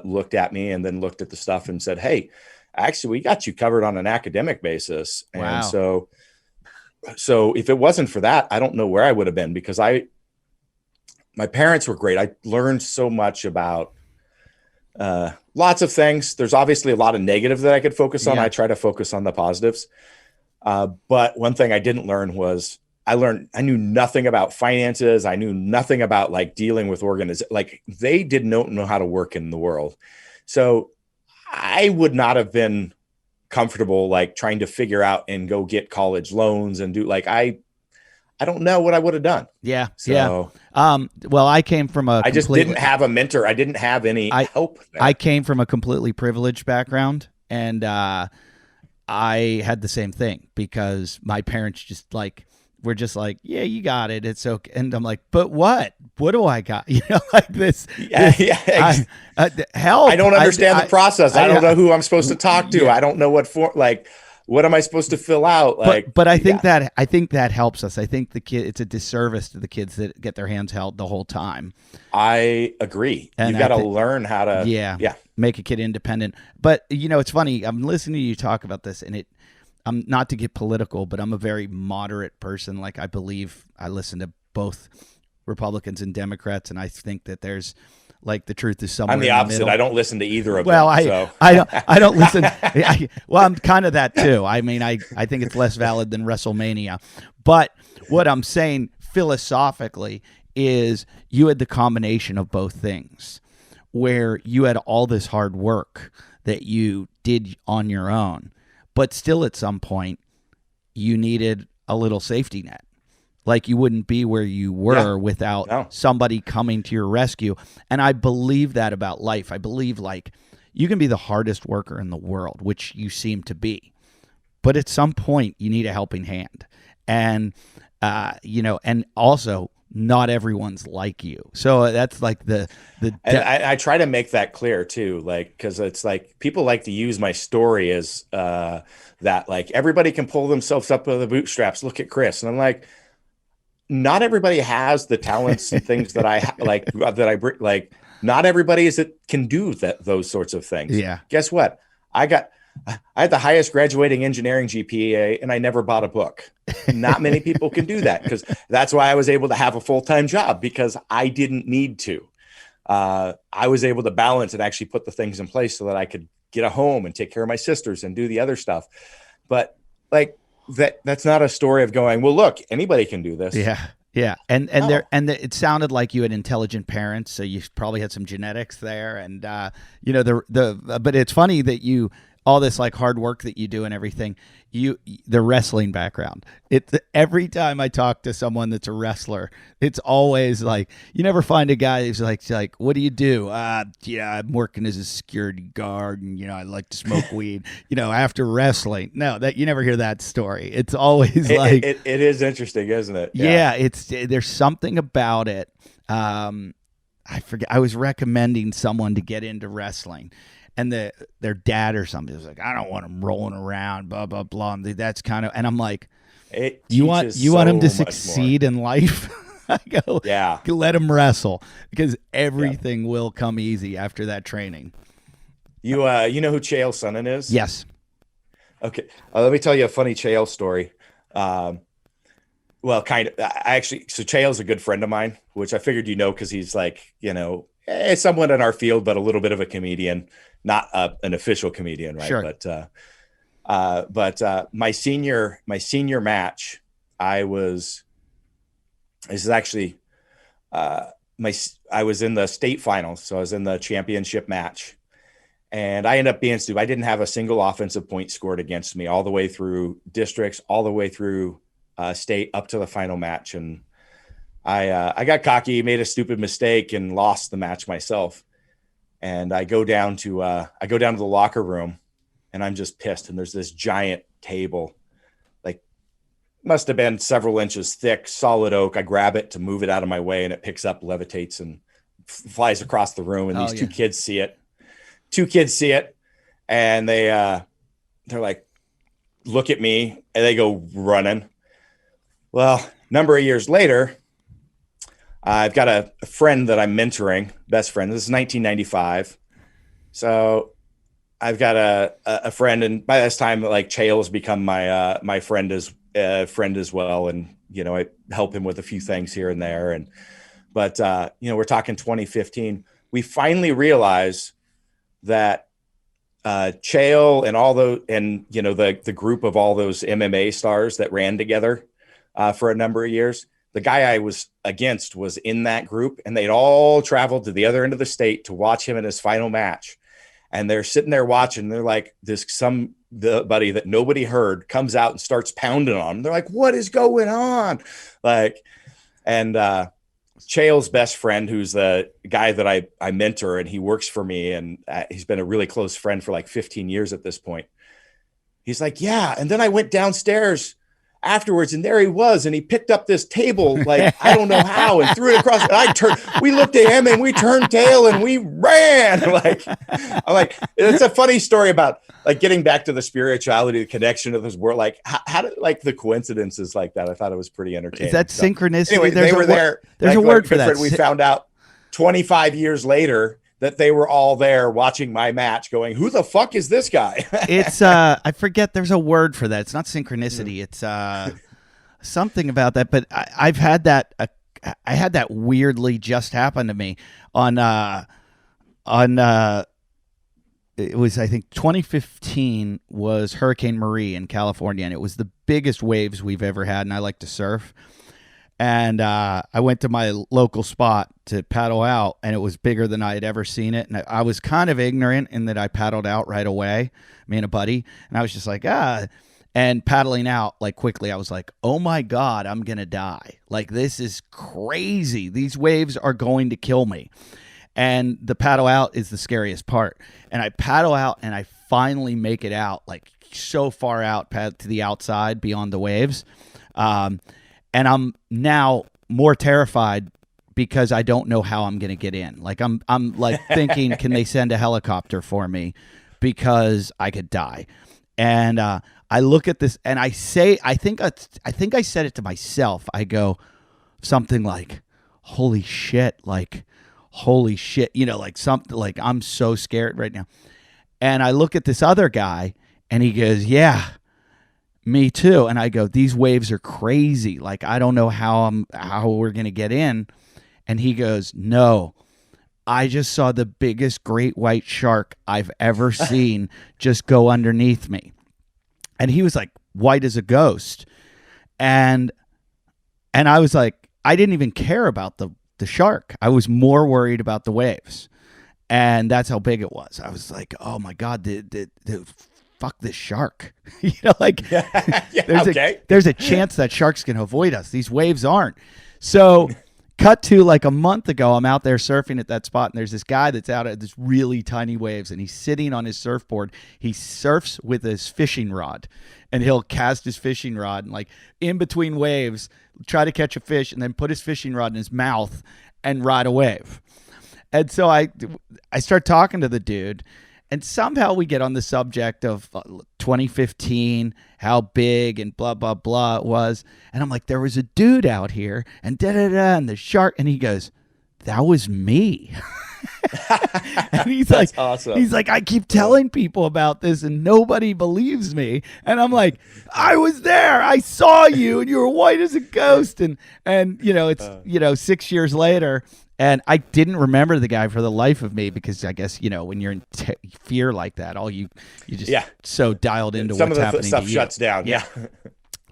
looked at me and then looked at the stuff and said, hey, actually, we got you covered on an academic basis. Wow. And so if it wasn't for that, I don't know where I would have been, because my parents were great. I learned so much about lots of things. There's obviously a lot of negative that I could focus on. Yeah. I try to focus on the positives. But one thing I didn't learn was I knew nothing about finances. I knew nothing about like dealing with like they did not know how to work in the world. So I would not have been comfortable like trying to figure out and go get college loans and do like, I don't know what I would have done. Yeah. So, yeah. Well, I came from I just didn't have a mentor. I didn't have any help there. I came from a completely privileged background, and I had the same thing because my parents just like, we're just like, yeah, you got it. It's okay. And I'm like, but what? What do I got? You know, like this. Help. I don't understand the process. I don't know who I'm supposed to talk to. Yeah. I don't know what am I supposed to fill out? Like, but I think that helps us. I think it's a disservice to the kids that get their hands held the whole time. I agree. And you've got to learn how to, make a kid independent. But you know, it's funny. I'm listening to you talk about this, and I'm not to get political, but I'm a very moderate person. Like I listen to both Republicans and Democrats, and I think that there's like the truth is somewhere. I'm the opposite. I don't listen to either of them. I don't listen. Well, I'm kind of that too. I mean, I think it's less valid than WrestleMania. But what I'm saying philosophically is you had the combination of both things, where you had all this hard work that you did on your own, but still at some point you needed a little safety net. Like you wouldn't be where you were without somebody coming to your rescue. And I believe that about life. I believe like you can be the hardest worker in the world, which you seem to be, but at some point you need a helping hand. And, and also not everyone's like you. So that's like and I try to make that clear too, like, cause it's like people like to use my story as that, like everybody can pull themselves up with the bootstraps. Look at Chris. And I'm like, not everybody has the talents and things that I like, that I bring. Like, not everybody can do those sorts of things. Yeah. Guess what? I had the highest graduating engineering GPA and I never bought a book. Not many people can do that, because that's why I was able to have a full-time job, because I didn't need to. I was able to balance and actually put the things in place so that I could get a home and take care of my sisters and do the other stuff. But like, that's not a story of going, well, look, anybody can do this. Yeah. Yeah. It sounded like you had intelligent parents, so you probably had some genetics there. And, but it's funny that all this like hard work that you do and everything, the wrestling background. Every time I talk to someone that's a wrestler, it's always like, you never find a guy who's like, what do you do? I'm working as a security guard, and I like to smoke weed. After wrestling, no, that you never hear that story. It's always like it is interesting, isn't it? Yeah, there's something about it. I forget. I was recommending someone to get into wrestling. And their dad or something was like, I don't want him rolling around, blah, blah, blah. And that's kind of, and I'm like, you want him to succeed in life? I go, yeah, let him wrestle, because everything will come easy after that training. You know who Chael Sonnen is? Yes. Okay. Let me tell you a funny Chael story. Well, kind of. I actually, so Chael's a good friend of mine, which I figured because he's like, someone in our field, but a little bit of a comedian, not an official comedian, right? Sure. But my senior match, this is actually I was in the state finals, so I was in the championship match, and I ended up being stupid. I didn't have a single offensive point scored against me all the way through districts, all the way through state up to the final match, and I got cocky, made a stupid mistake, and lost the match myself. And I go down to the locker room, and I'm just pissed. And there's this giant table, like must have been several inches thick, solid oak. I grab it to move it out of my way, and it picks up, levitates, and flies across the room. And these two kids see it. And they're like, look at me, and they go running. Well, a number of years later, I've got a friend that I'm mentoring, best friend. This is 1995. So I've got a friend, and by this time, like, Chael has become my friend as well. And, I help him with a few things here and there. But we're talking 2015. We finally realize that Chael and all those, and, the group of all those MMA stars that ran together for a number of years, the guy I was against was in that group, and they'd all traveled to the other end of the state to watch him in his final match. And they're sitting there watching. They're like, the buddy that nobody heard comes out and starts pounding on him. They're like, what is going on? And Chael's best friend, who's the guy that I mentor, and he works for me, and he's been a really close friend for like 15 years at this point. He's like, yeah. And then I went downstairs afterwards, and there he was, and he picked up this table, like, I don't know how, and threw it across. And we looked at him, and we turned tail, and we ran. I'm like, it's a funny story about, like, getting back to the spirituality, the connection of this world. Like, how did, like, the coincidences like that? I thought it was pretty entertaining. Is that synchronicity? Anyway, they were there. There's a word for that. We found out 25 years later that they were all there watching my match going, who the fuck is this guy? It's I forget, there's a word for that. It's not synchronicity. It's something about that. But I've had that. I had that weirdly just happen to me on it was, I think 2015 was Hurricane Marie in California, and it was the biggest waves we've ever had. And I like to surf. And I went to my local spot to paddle out, and it was bigger than I had ever seen it. And I was kind of ignorant in that I paddled out right away, me and a buddy. And I was just like, and paddling out, like, quickly, I was like, oh my God, I'm going to die. Like, this is crazy. These waves are going to kill me. And the paddle out is the scariest part. And I paddle out, and I finally make it out, like, so far out to the outside beyond the waves. And I'm now more terrified because I don't know how I'm going to get in. Like, I'm like thinking, can they send a helicopter for me, because I could die. And I look at this, and I say, I think I said it to myself. I go something like, holy shit, like, like something like, I'm so scared right now. And I look at this other guy, and he goes, yeah, me too. And I go, these waves are crazy. Like, I don't know how we're going to get in. And he goes, no, I just saw the biggest great white shark I've ever seen just go underneath me. And he was like white as a ghost. And I was like, I didn't even care about the shark. I was more worried about the waves. And that's how big it was. I was like, oh my God, fuck this shark. Like, there's a chance that sharks can avoid us. These waves aren't. So cut to like a month ago, I'm out there surfing at that spot, and there's this guy that's out at this really tiny waves, and he's sitting on his surfboard. He surfs with his fishing rod, and he'll cast his fishing rod and, like, in between waves, try to catch a fish, and then put his fishing rod in his mouth and ride a wave. And so I start talking to the dude, and somehow we get on the subject of 2015, how big and blah, blah, blah it was. And I'm like, there was a dude out here, and da-da-da, and the shark. And he goes, that was me. And he's That's like, awesome. he's like, I keep telling people about this and nobody believes me. And I'm like, I was there. I saw you and you were white as a ghost. And it's 6 years later. And I didn't remember the guy for the life of me because I guess, when you're in fear like that, all you just so dialed into some what's of the happening stuff to you. shuts down. Yeah.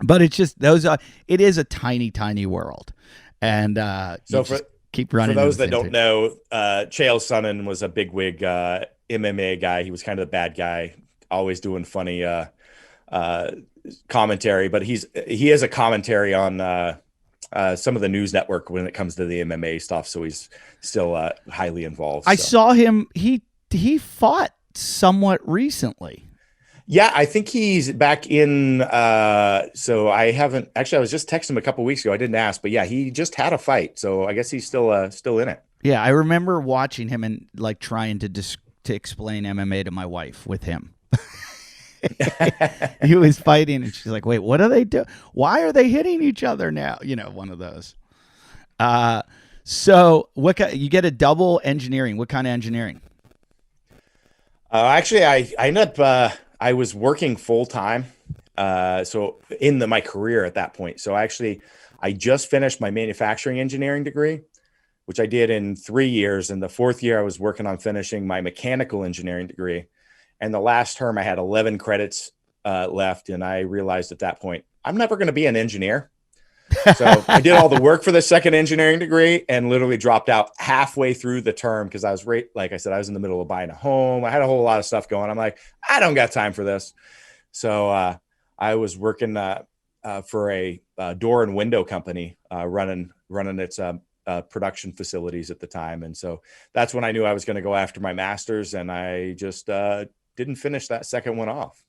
But it's just it is a tiny, tiny world. And So keep running. For those that don't know, Chael Sonnen was a bigwig MMA guy. He was kind of the bad guy, always doing funny commentary. But he has a commentary on some of the news network when it comes to the MMA stuff. So he's still highly involved. I saw him. He fought somewhat recently. Yeah, I think he's back in. So I haven't actually. I was just texting him a couple weeks ago. I didn't ask, but yeah, he just had a fight. So I guess he's still in it. Yeah, I remember watching him and like trying to explain MMA to my wife with him. He was fighting, and she's like, "Wait, what are they doing? Why are they hitting each other now?" One of those. So you get a double engineering? What kind of engineering? Actually, I ended up. I was working full time, so in my career at that point. So actually, I just finished my manufacturing engineering degree, which I did in 3 years. And the fourth year, I was working on finishing my mechanical engineering degree. And the last term, I had 11 credits left, and I realized at that point, I'm never going to be an engineer. So I did all the work for the second engineering degree and literally dropped out halfway through the term because I was like I said, I was in the middle of buying a home. I had a whole lot of stuff going. I'm like, I don't got time for this. So I was working for a door and window company running its production facilities at the time. And so that's when I knew I was going to go after my master's, and I just didn't finish that second one off.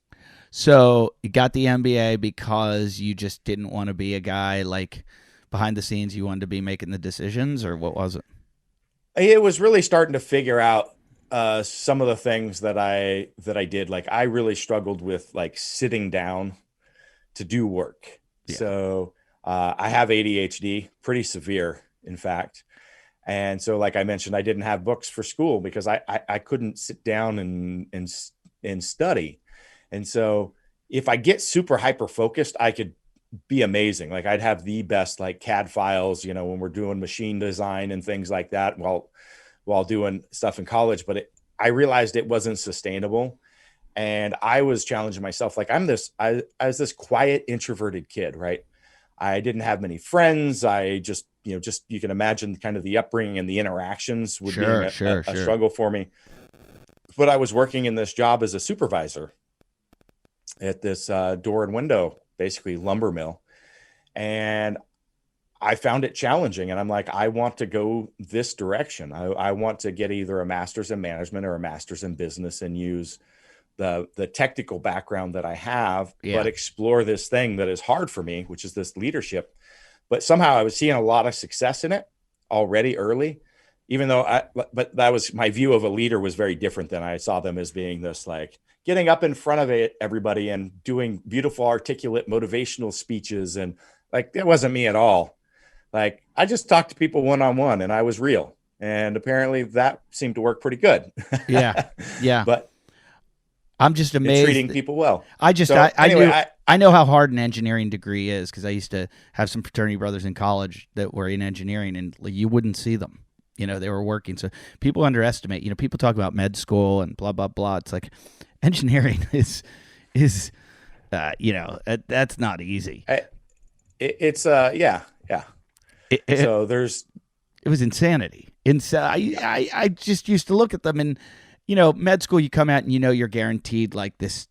So you got the MBA because you just didn't want to be a guy like behind the scenes. You wanted to be making the decisions, or what was it? It was really starting to figure out some of the things that I did. Like I really struggled with like sitting down to do work. Yeah. So I have ADHD, pretty severe, in fact. And so, like I mentioned, I didn't have books for school because I couldn't sit down and study. And so if I get super hyper focused, I could be amazing. Like I'd have the best like CAD files, when we're doing machine design and things like that while doing stuff in college. But I realized it wasn't sustainable. And I was challenging myself. Like I was this quiet, introverted kid, right? I didn't have many friends. I just you can imagine kind of the upbringing and the interactions would be a struggle for me. But I was working in this job as a supervisor at this door and window, basically lumber mill. And I found it challenging. And I'm like, I want to go this direction. I want to get either a master's in management or a master's in business and use the technical background that I have, but explore this thing that is hard for me, which is this leadership. But somehow I was seeing a lot of success in it already early, even though but that was my view of a leader was very different than I saw them as being this like getting up in front of everybody and doing beautiful, articulate, motivational speeches. And like, that wasn't me at all. Like I just talked to people one-on-one and I was real. And apparently that seemed to work pretty good. Yeah. But I'm just amazed. Treating people well. I know how hard an engineering degree is because I used to have some fraternity brothers in college that were in engineering, and you wouldn't see them. They were working. So people underestimate. People talk about med school and blah blah blah. It's like engineering is that's not easy. So it was insanity. I just used to look at them and. Med school, you come out and you're guaranteed like this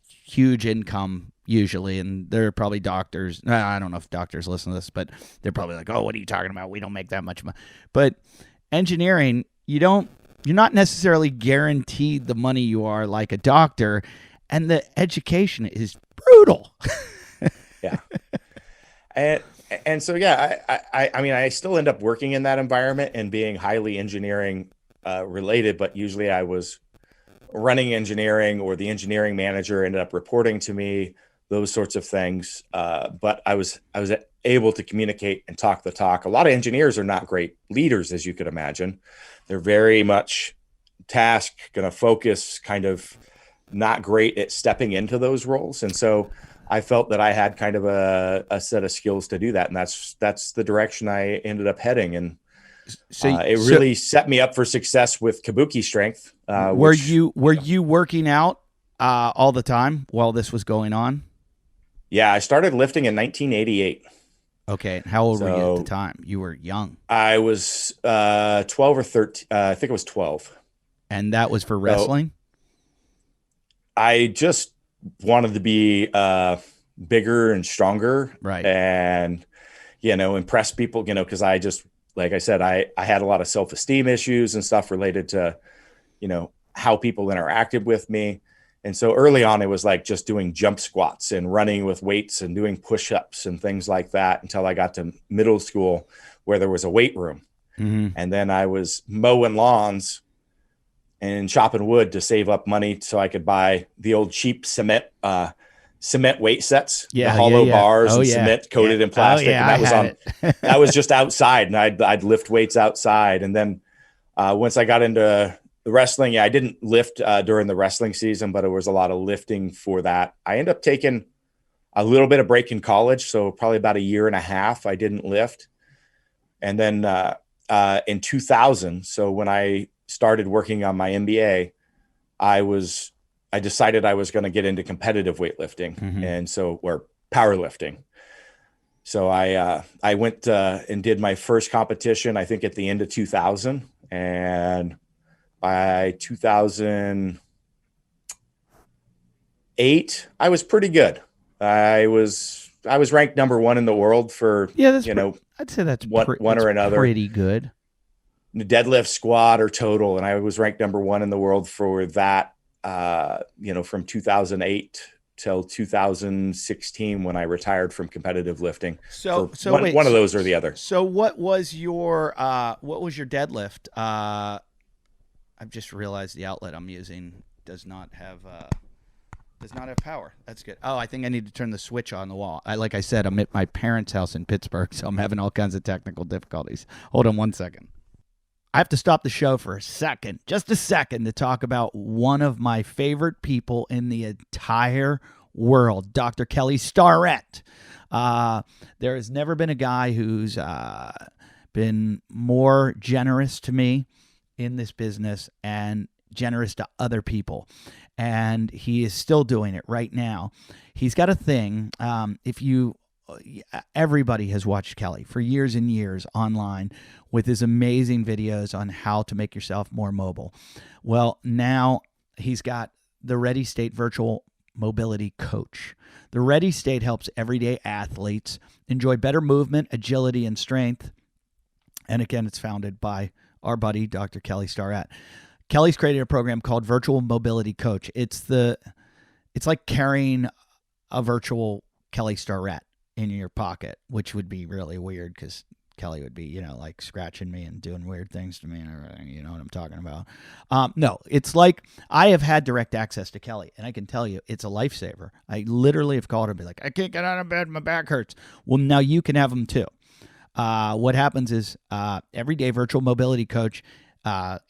huge income usually, and there are probably doctors. I don't know if doctors listen to this, but they're probably like, "Oh, what are you talking about? We don't make that much money." But engineering, you're not necessarily guaranteed the money you are like a doctor, and the education is brutal. Yeah, and so I still end up working in that environment and being highly engineering related, but usually I was running engineering, or the engineering manager ended up reporting to me. those sorts of things. But I was able to communicate and talk the talk. A lot of engineers are not great leaders, as you could imagine. They're very much task, going to focus, kind of not great at stepping into those roles. And so I felt that I had kind of a set of skills to do that. And that's the direction I ended up heading. And it really set me up for success with Kabuki Strength. Were you working out all the time while this was going on? Yeah, I started lifting in 1988. Okay. How old were you at the time? You were young. I was 12 or 13. I think it was 12. And that was for wrestling? I just wanted to be bigger and stronger. Right. And, impress people, because I just, like I said, I had a lot of self-esteem issues and stuff related to, how people interacted with me. And so early on, it was like just doing jump squats and running with weights and doing push-ups and things like that until I got to middle school where there was a weight room. Mm-hmm. And then I was mowing lawns and chopping wood to save up money so I could buy the old cheap cement weight sets, the hollow bars and cement coated in plastic. And that was just outside, and I'd lift weights outside. And then once I got into the wrestling, I didn't lift during the wrestling season, but it was a lot of lifting for that. I ended up taking a little bit of break in college. So probably about a year and a half, I didn't lift. And then in 2000, so when I started working on my MBA, I decided I was going to get into competitive weightlifting, or powerlifting. So I went and did my first competition, I think at the end of 2000, and by 2008, I was pretty good. I was ranked number 1 in the world for I'd say that's one or another. Pretty good. Deadlift, squat, or total, and I was ranked number 1 in the world for that. From 2008 till 2016 when I retired from competitive lifting. So one of those or the other. So what was your deadlift? I've just realized the outlet I'm using does not have power. That's good. Oh, I think I need to turn the switch on the wall. Like I said, I'm at my parents' house in Pittsburgh, so I'm having all kinds of technical difficulties. Hold on one second. I have to stop the show for just a second, to talk about one of my favorite people in the entire world, Dr. Kelly Starrett. There has never been a guy who's been more generous to me in this business and generous to other people. And he is still doing it right now. He's got a thing. Everybody has watched Kelly for years and years online with his amazing videos on how to make yourself more mobile. Well, now he's got the Ready State Virtual Mobility Coach. The Ready State helps everyday athletes enjoy better movement, agility, and strength. And again, it's founded by our buddy, Dr. Kelly Starrett. Kelly's created a program called Virtual Mobility Coach. It's like carrying a virtual Kelly Starrett in your pocket, which would be really weird because Kelly would be, like scratching me and doing weird things to me and everything. You know what I'm talking about? No, it's like I have had direct access to Kelly, and I can tell you it's a lifesaver. I literally have called her and be like, I can't get out of bed. My back hurts. Well, now you can have them too. What happens is Everyday Virtual Mobility Coach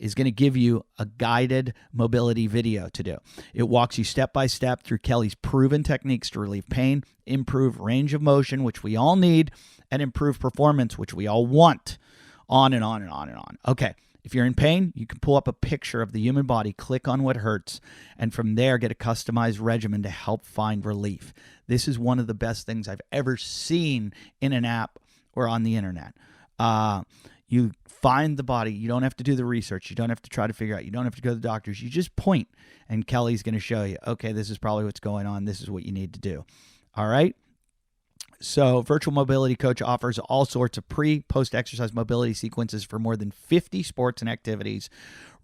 is going to give you a guided mobility video to do. It walks you step by step through Kelly's proven techniques to relieve pain, improve range of motion, which we all need, and improve performance, which we all want. On and on and on and on. Okay, if you're in pain, you can pull up a picture of the human body, click on what hurts, and from there get a customized regimen to help find relief. This is one of the best things I've ever seen in an app or on the internet. You find the body. You don't have to do the research. You don't have to try to figure out. You don't have to go to the doctors. You just point, and Kelly's going to show you, okay, this is probably what's going on. This is what you need to do. All right? So Virtual Mobility Coach offers all sorts of pre, post-exercise mobility sequences for more than 50 sports and activities.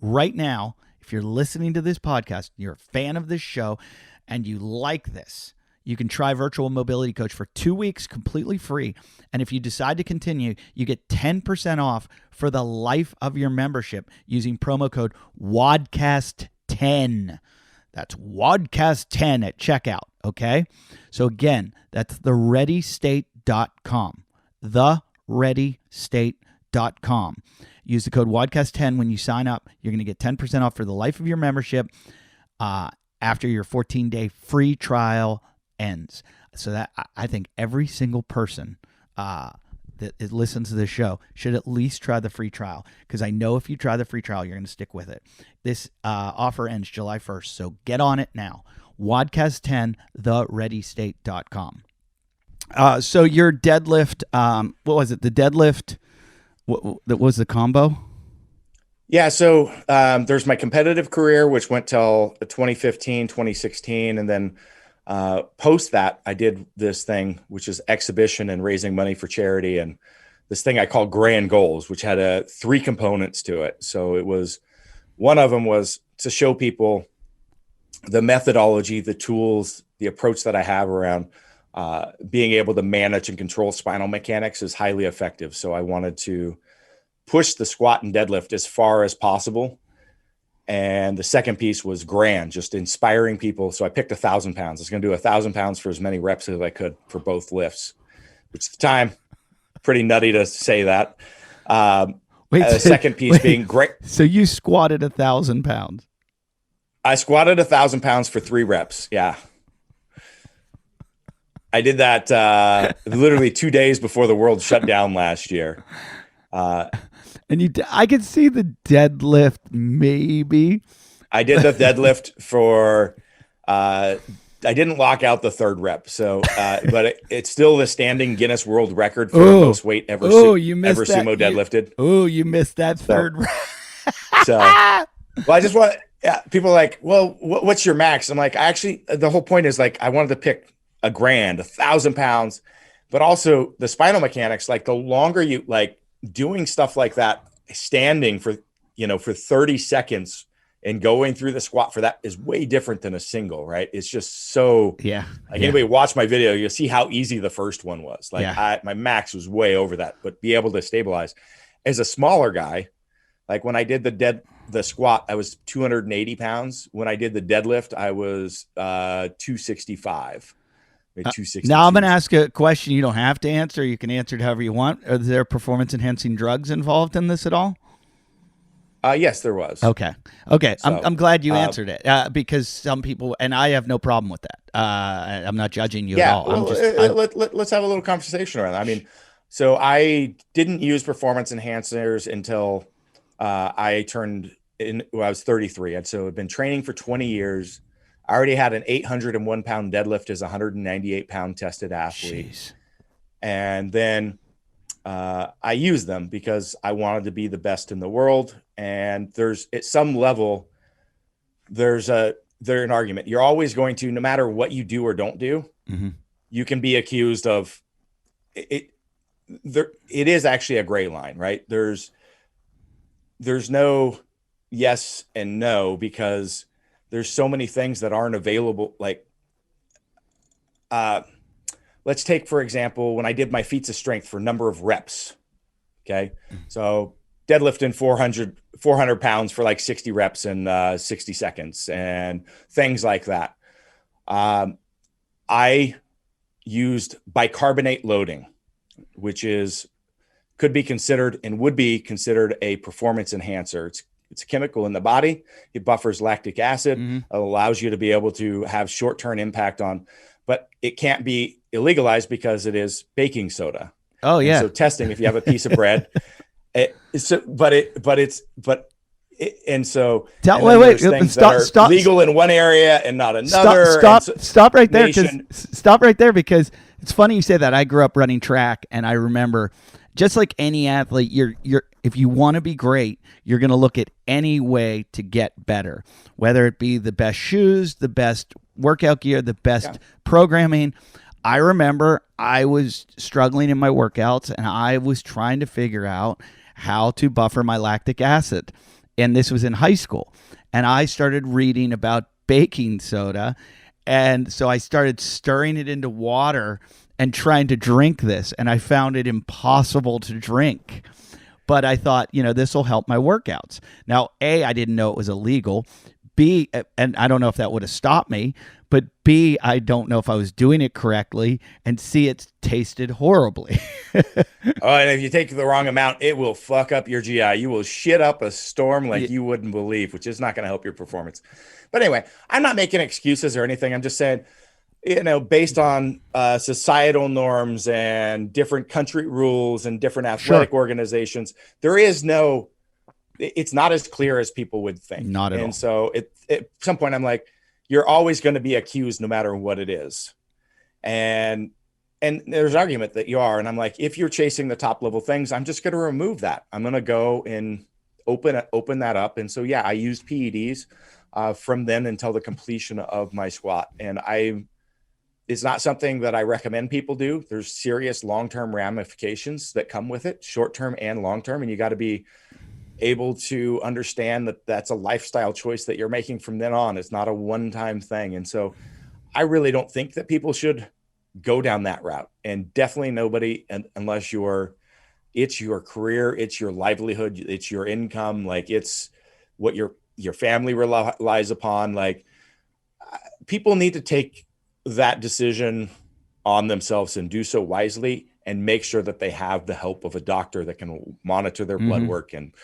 Right now, if you're listening to this podcast, you're a fan of this show, and you like this, you can try Virtual Mobility Coach for 2 weeks completely free. And if you decide to continue, you get 10% off for the life of your membership using promo code WODcast10. That's WODcast10 at checkout. Okay? So again, that's thereadystate.com. Thereadystate.com. Use the code WODcast10 when you sign up. You're going to get 10% off for the life of your membership after your 14-day free trial ends. So that I think every single person that listens to this show should at least try the free trial, because I know if you try the free trial, you're going to stick with it. This offer ends July 1st, so get on it now. WODcast10, thereadystate.com. So your deadlift, what was it? The deadlift, that was the combo? Yeah, so there's my competitive career, which went till 2015, 2016, and then post that, I did this thing, which is exhibition and raising money for charity, and this thing I call Grand Goals, which had 3 components to it. So it was, one of them was to show people the methodology, the tools, the approach that I have around being able to manage and control spinal mechanics is highly effective. So I wanted to push the squat and deadlift as far as possible. And the second piece was grand, just inspiring people. So I picked 1,000 pounds. I was going to do 1,000 pounds for as many reps as I could for both lifts, which at the time, pretty nutty to say that. The second piece being great. So you squatted 1,000 pounds. I squatted 1,000 pounds for 3 reps. Yeah. I did that literally 2 days before the world shut down last year. And I could see the deadlift, maybe. I did the deadlift for, I didn't lock out the 3rd rep. So, but it's still the standing Guinness World Record for the most weight ever sumo deadlifted. You missed that 3rd rep. Well, I just want, people are like, well, what's your max? I'm like, the whole point is like, I wanted to pick a grand, 1,000 pounds, but also the spinal mechanics, like the longer you like doing stuff like that, standing for 30 seconds and going through the squat for that is way different than a single, right? It's just so, anybody watch my video, you'll see how easy the first one was. Like my max was way over that, but be able to stabilize as a smaller guy. Like when I did the squat, I was 280 pounds. When I did the deadlift, I was 265. Now I'm going to ask a question you don't have to answer. You can answer it however you want. Are there performance-enhancing drugs involved in this at all? Yes, there was. Okay. So, I'm glad you answered it because some people, and I have no problem with that. I'm not judging you at all. Let's have a little conversation around that. I mean, so I didn't use performance enhancers until I was 33. And so I've been training for 20 years. I already had an 801 pound deadlift as a 198 pound tested athlete. Jeez. And then I used them because I wanted to be the best in the world. And there's at some level, there's an argument. You're always going to, no matter what you do or don't do, you can be accused of it. It is actually a gray line, right? There's no yes and no, because there's so many things that aren't available. Like, let's take, for example, when I did my feats of strength for number of reps. Okay. So deadlifting 400 pounds for like 60 reps in 60 seconds and things like that. I used bicarbonate loading, which could be considered and would be considered a performance enhancer. It's a chemical in the body. It buffers lactic acid. It allows you to be able to have short-term impact but it can't be illegalized because it is baking soda. Oh yeah. And so testing, if you have a piece of bread, stop legal in one area and not another. Stop right there because it's funny you say that. I grew up running track, and I remember, just like any athlete, you're if you want to be great, you're going to look at any way to get better, whether it be the best shoes, the best workout gear, the best programming. I remember I was struggling in my workouts, and I was trying to figure out how to buffer my lactic acid. And this was in high school. And I started reading about baking soda. And so I started stirring it into water and trying to drink this. And I found it impossible to drink. But I thought, this will help my workouts. Now, A, I didn't know it was illegal. B, and I don't know if that would have stopped me, but B, I don't know if I was doing it correctly, and C, it tasted horribly. Oh, and if you take the wrong amount, it will fuck up your GI. You will shit up a storm like Yeah, you wouldn't believe, which is not going to help your performance. But anyway, I'm not making excuses or anything. I'm just saying, based on societal norms and different country rules and different athletic organizations, it's not as clear as people would think. Not at all. And so at some point I'm like, you're always going to be accused no matter what it is. And there's an argument that you are. And I'm like, if you're chasing the top level things, I'm just going to remove that. I'm going to go and open that up. And so, yeah, I used PEDs from then until the completion of my squat. And it's not something that I recommend people do. There's serious long-term ramifications that come with it, short-term and long-term. And you got to be able to understand that that's a lifestyle choice that you're making from then on. It's not a one-time thing. And so I really don't think that people should go down that route, and definitely nobody, unless it's your career, it's your livelihood, it's your income, like it's what your family relies upon. Like, people need to take that decision on themselves and do so wisely, and make sure that they have the help of a doctor that can monitor their blood work and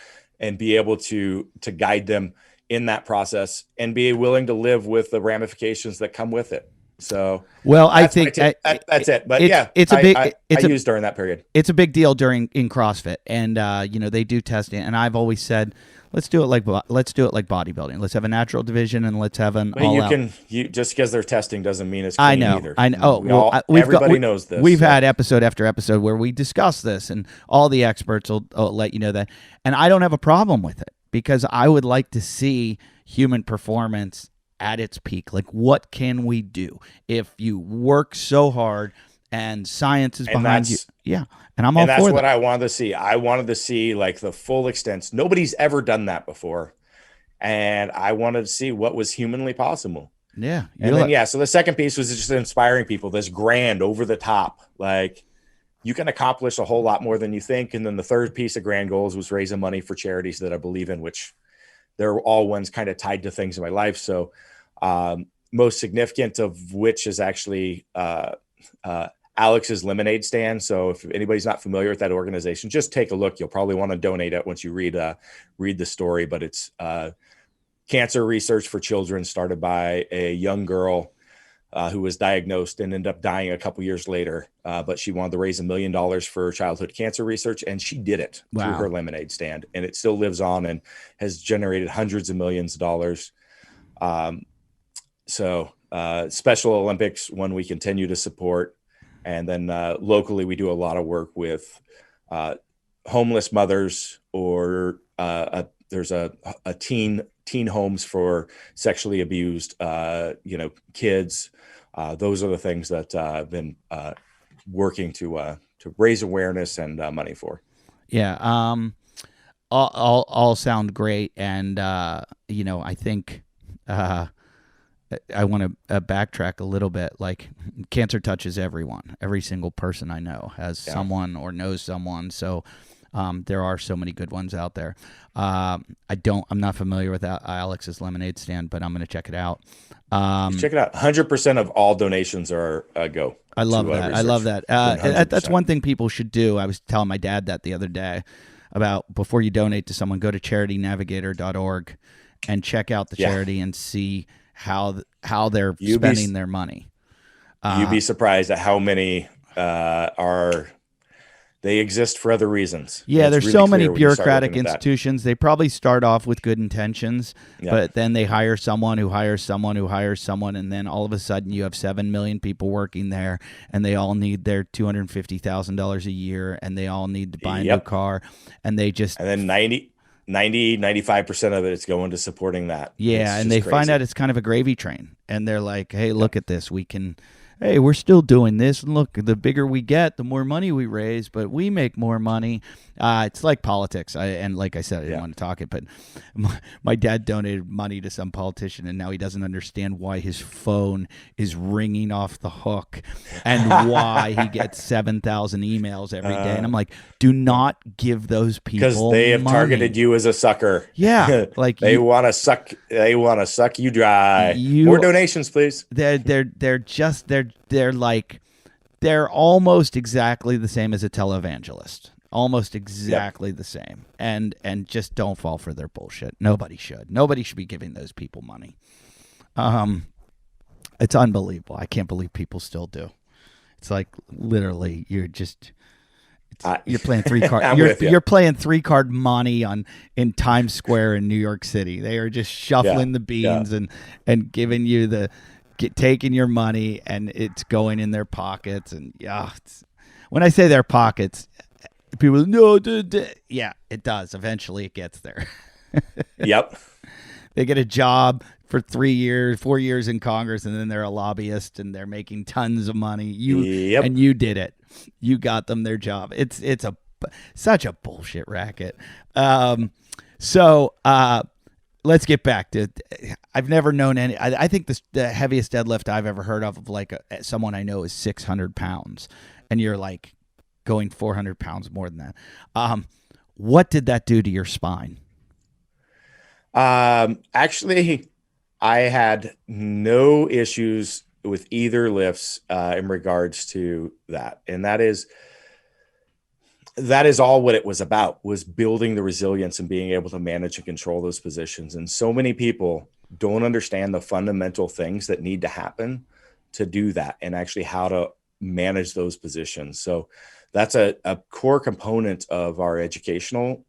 be able to guide them in that process, and be willing to live with the ramifications that come with it. So, well, I think that's it. But I used during that period. It's a big deal in CrossFit, and they do testing. And I've always said, let's do it like bodybuilding. Let's have a natural division, and let's have an all out. Just because they're testing doesn't mean it's clean either. I know. Everybody knows this. We've had episode after episode where we discuss this, and all the experts will let you know that. And I don't have a problem with it, because I would like to see human performance at its peak. Like, what can we do if you work so hard and science is behind you? Yeah. And I'm all for that. That's what I wanted to see. I wanted to see like the full extent. Nobody's ever done that before. And I wanted to see what was humanly possible. Yeah. And then, so the second piece was just inspiring people, this grand, over the top, like you can accomplish a whole lot more than you think. And then the third piece of grand goals was raising money for charities that I believe in, which they're all ones kind of tied to things in my life. So most significant of which is actually Alex's Lemonade Stand. So if anybody's not familiar with that organization, just take a look. You'll probably want to donate it once you read the story. But it's cancer research for children, started by a young girl who was diagnosed and ended up dying a couple years later. But she wanted to raise $1 million for childhood cancer research, and she did it through her Lemonade Stand. And it still lives on and has generated hundreds of millions of dollars. So Special Olympics, one we continue to support. And then locally, we do a lot of work with homeless mothers, or there's a teen homes for sexually abused, kids. Those are the things that I've been working to raise awareness and money for. Yeah. All sound great. And, I think I want to backtrack a little bit. Like, cancer touches everyone. Every single person I know has someone or knows someone. So there are so many good ones out there. I'm not familiar with Alex's Lemonade Stand, but I'm going to check it out. Check it out. 100% of all donations are go. I love that. I love that. That's one thing people should do. I was telling my dad that the other day about, before you donate to someone, go to charitynavigator.org and check out the charity and see how they're spending their money. You'd be surprised at how many they exist for other reasons. Yeah, there's really so many bureaucratic institutions. They probably start off with good intentions, but then they hire someone who hires someone who hires someone, and then all of a sudden you have 7 million people working there, and they all need their $250,000 a year, and they all need to buy a new car, and they just... And then 95% of it is going to supporting that. Yeah, and they find out it's kind of a gravy train, and they're like, hey, look at this. We can... hey, we're still doing this. And look, the bigger we get, the more money we raise, but we make more money. It's like politics. And like I said, I didn't want to talk it, but my dad donated money to some politician, and now he doesn't understand why his phone is ringing off the hook and why he gets 7,000 emails every day. And I'm like, do not give those people because they have money. targeted you as a sucker. Yeah, like they want to suck. They want to suck you dry. More donations, please. They're almost exactly the same as a televangelist. Almost exactly the same. And just don't fall for their bullshit. Nobody should. Nobody should be giving those people money. It's unbelievable. I can't believe people still do. It's like literally you're playing three card. You're playing 3-card money in Times Square in New York City. They are just shuffling the beans and giving you taking your money, and it's going in their pockets. And when I say their pockets, people it does. Eventually, it gets there. Yep. They get a job for 3 years, 4 years in Congress, and then they're a lobbyist and they're making tons of money. And you did it. You got them their job. It's such a bullshit racket. So let's get back to. I've never known any. I think the heaviest deadlift I've ever heard of like someone I know is 600 pounds, and you're like going 400 pounds more than that. What did that do to your spine? Actually, I had no issues with either lifts in regards to that. And that is all what it was about, was building the resilience and being able to manage and control those positions. And so many people don't understand the fundamental things that need to happen to do that, and actually how to manage those positions. So that's a core component of our educational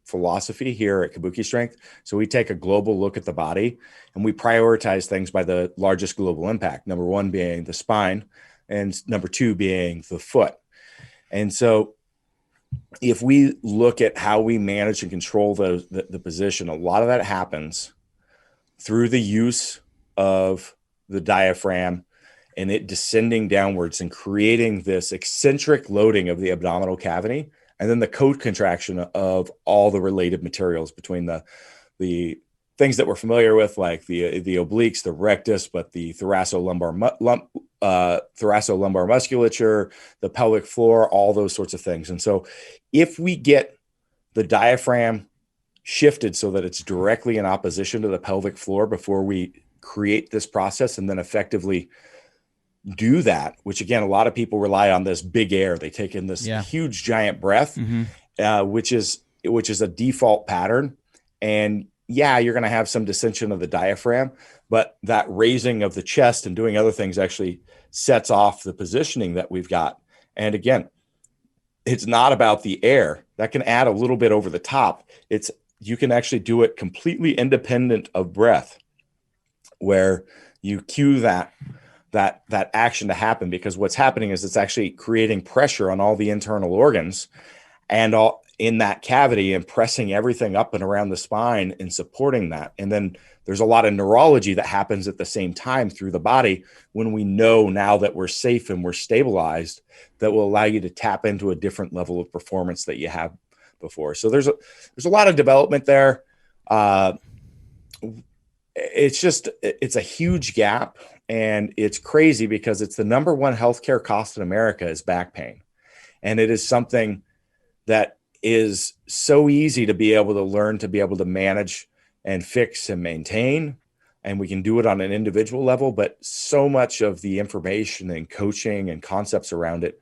philosophy here at Kabuki Strength. So we take a global look at the body, and we prioritize things by the largest global impact. Number one being the spine, and number two being the foot. And so if we look at how we manage and control the position, a lot of that happens through the use of the diaphragm and it descending downwards and creating this eccentric loading of the abdominal cavity, and then the co-contraction of all the related materials between the things that we're familiar with, like the obliques, the rectus, but the thoracolumbar musculature, the pelvic floor, all those sorts of things. And so if we get the diaphragm shifted so that it's directly in opposition to the pelvic floor before we create this process and then effectively do that, which again, a lot of people rely on this big air. They take in this huge giant breath, which is a default pattern. And you're going to have some dissension of the diaphragm, but that raising of the chest and doing other things actually sets off the positioning that we've got. And again, it's not about the air that can add a little bit over the top. You can actually do it completely independent of breath, where you cue that action to happen, because what's happening is it's actually creating pressure on all the internal organs and all in that cavity, and pressing everything up and around the spine and supporting that. And then there's a lot of neurology that happens at the same time through the body when we know now that we're safe and we're stabilized, that will allow you to tap into a different level of performance that you have before. So there's a lot of development there. It's a huge gap. And it's crazy because it's the number one healthcare cost in America is back pain. And it is something that is so easy to be able to learn, to be able to manage and fix and maintain. And we can do it on an individual level, but so much of the information and coaching and concepts around it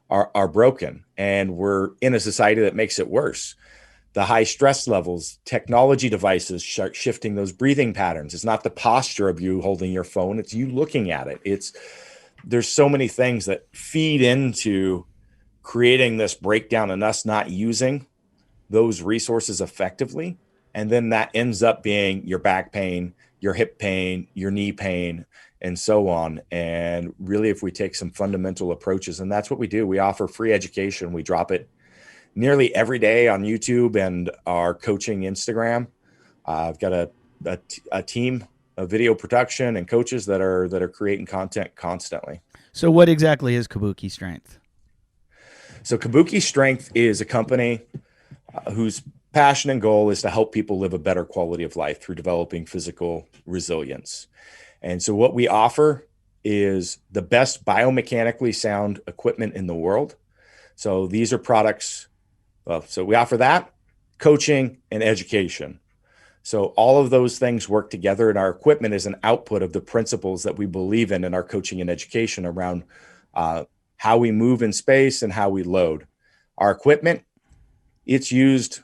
are broken. And we're in a society that makes it worse. The high stress levels, technology devices shifting those breathing patterns. It's not the posture of you holding your phone, it's you looking at it. There's so many things that feed into creating this breakdown and us not using those resources effectively. And then that ends up being your back pain, your hip pain, your knee pain, and so on. And really, if we take some fundamental approaches, and that's what we do, we offer free education. We drop it nearly every day on YouTube and our coaching Instagram. I've got a team video production and coaches that are creating content constantly. So what exactly is Kabuki Strength? So Kabuki Strength is a company whose passion and goal is to help people live a better quality of life through developing physical resilience. And so what we offer is the best biomechanically sound equipment in the world. So these are products. So we offer that, coaching, and education. So all of those things work together, and our equipment is an output of the principles that we believe in our coaching and education around how we move in space and how we load. Our equipment, it's used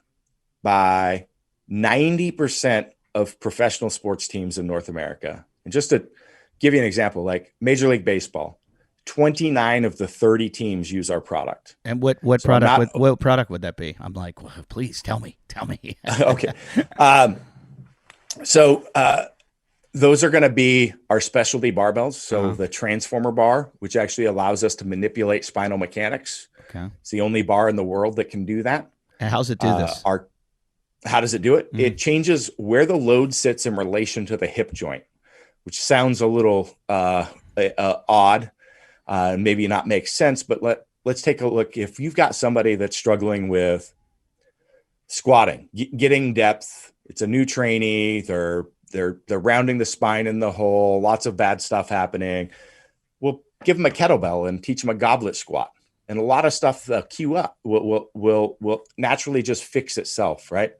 by 90% of professional sports teams in North America. And just to give you an example, like Major League Baseball, 29 of the 30 teams use our product. And what product what product would that be? I'm like, well, please tell me. Okay. So those are going to be our specialty barbells. So the Transformer bar, which actually allows us to manipulate spinal mechanics. Okay. It's the only bar in the world that can do that. And how's it do this? How does it do it? It changes where the load sits in relation to the hip joint, which sounds a little odd, maybe not make sense, but let's take a look. If you've got somebody that's struggling with squatting, getting depth, it's a new trainee, they're rounding the spine in the hole, lots of bad stuff happening. We'll give them a kettlebell and teach them a goblet squat. And a lot of stuff queue up will naturally just fix itself, right?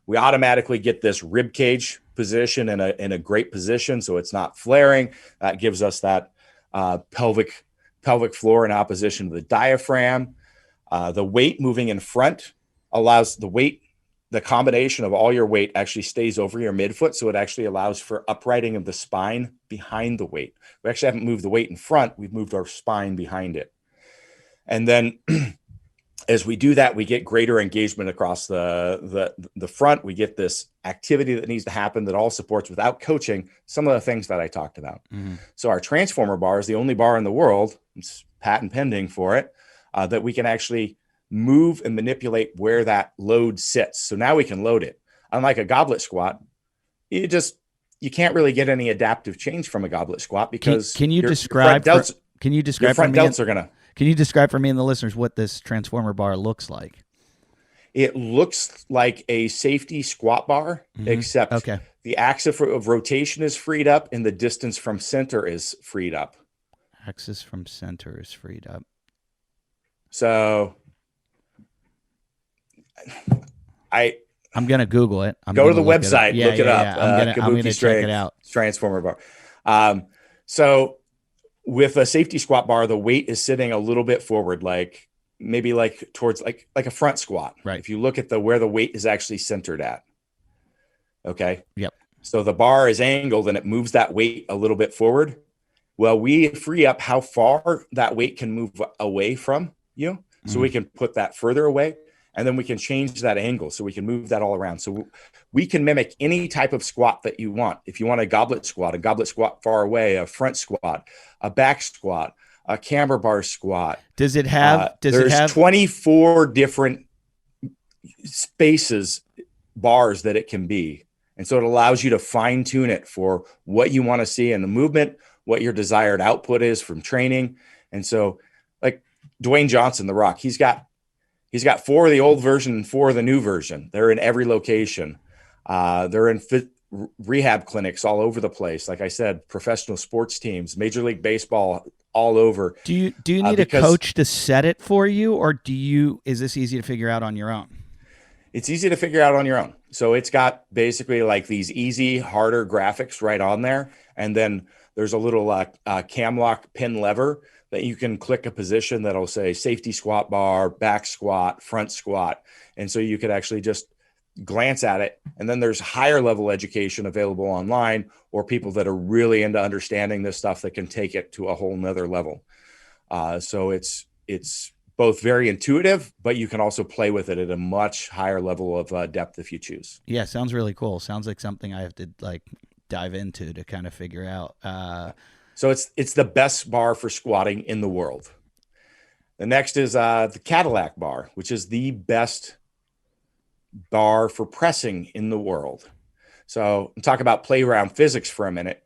We automatically get this rib cage position in a great position, so it's not flaring. That gives us that pelvic floor in opposition to the diaphragm. The weight moving in front allows the combination of all your weight actually stays over your midfoot, so it actually allows for uprighting of the spine behind the weight. We actually haven't moved the weight in front, we've moved our spine behind it. And then as we do that, we get greater engagement across the front. We get this activity that needs to happen that all supports, without coaching, some of the things that I talked about. So our Transformer bar is the only bar in the world, it's patent pending for it, that we can actually move and manipulate where that load sits. So now we can load it. Unlike a goblet squat, you can't really get any adaptive change from a goblet squat because can you describe your front delts are gonna. Can you describe for me and the listeners what this Transformer bar looks like? It looks like a safety squat bar, except the axis of rotation is freed up and the distance from center is freed up. Axis from center is freed up. So I'm going to Google it. Go to the website, look it up. I'm going to check it out. Transformer bar. So with a safety squat bar, the weight is sitting a little bit forward, maybe towards like a front squat. Right. If you look at where the weight is actually centered at. Okay. Yep. So the bar is angled and it moves that weight a little bit forward. Well, we free up how far that weight can move away from you. So we can put that further away. And then we can change that angle so we can move that all around. So we can mimic any type of squat that you want. If you want a goblet squat far away, a front squat, a back squat, a camber bar squat. Does it have? There's 24 different spaces, bars that it can be. And so it allows you to fine tune it for what you want to see in the movement, what your desired output is from training. And so like Dwayne Johnson, The Rock, he's got 4 of the old version and 4 of the new version. They're in every location. They're in rehab clinics all over the place. Like I said, professional sports teams, Major League Baseball, all over. Do you need a coach to set it for you, or is this easy to figure out on your own? It's easy to figure out on your own. So it's got basically like these easy, harder graphics right on there. And then there's a little cam lock pin lever that you can click a position that'll say safety squat bar, back squat, front squat. And so you could actually just glance at it. And then there's higher level education available online, or people that are really into understanding this stuff that can take it to a whole nother level. So it's both very intuitive, but you can also play with it at a much higher level of depth if you choose. Yeah, sounds really cool. Sounds like something I have to dive into to kind of figure out. So it's the best bar for squatting in the world. The next is the Cadillac Bar, which is the best bar for pressing in the world. So talk about playground physics for a minute.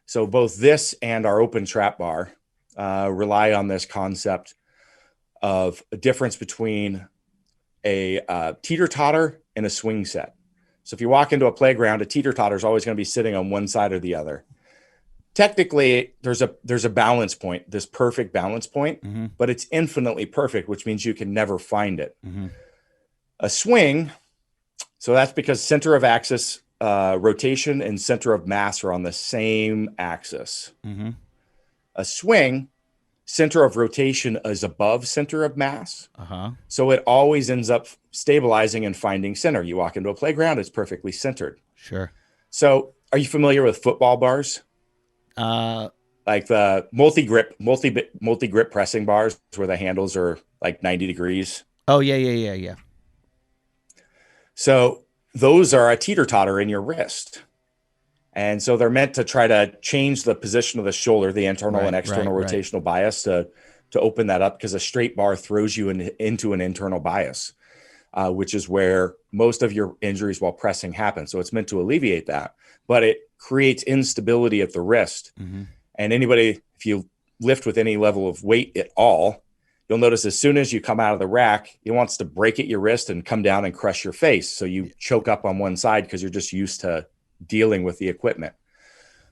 So both this and our open trap bar rely on this concept of a difference between a teeter-totter and a swing set. So if you walk into a playground, a teeter-totter is always going to be sitting on one side or the other. Technically, there's a balance point, this perfect balance point, but it's infinitely perfect, which means you can never find it. A swing, so that's because center of axis rotation and center of mass are on the same axis. A swing, center of rotation is above center of mass. So it always ends up stabilizing and finding center. You walk into a playground, it's perfectly centered. Sure. So are you familiar with football bars? Like the multi-grip pressing bars where the handles are like 90 degrees. Oh, yeah. So those are a teeter-totter in your wrist. And so they're meant to try to change the position of the shoulder, the internal and external rotational bias to open that up, because a straight bar throws you into an internal bias, which is where most of your injuries while pressing happen. So it's meant to alleviate that, but it creates instability at the wrist. And anybody, if you lift with any level of weight at all, you'll notice as soon as you come out of the rack, it wants to break at your wrist and come down and crush your face. So you choke up on one side because you're just used to dealing with the equipment.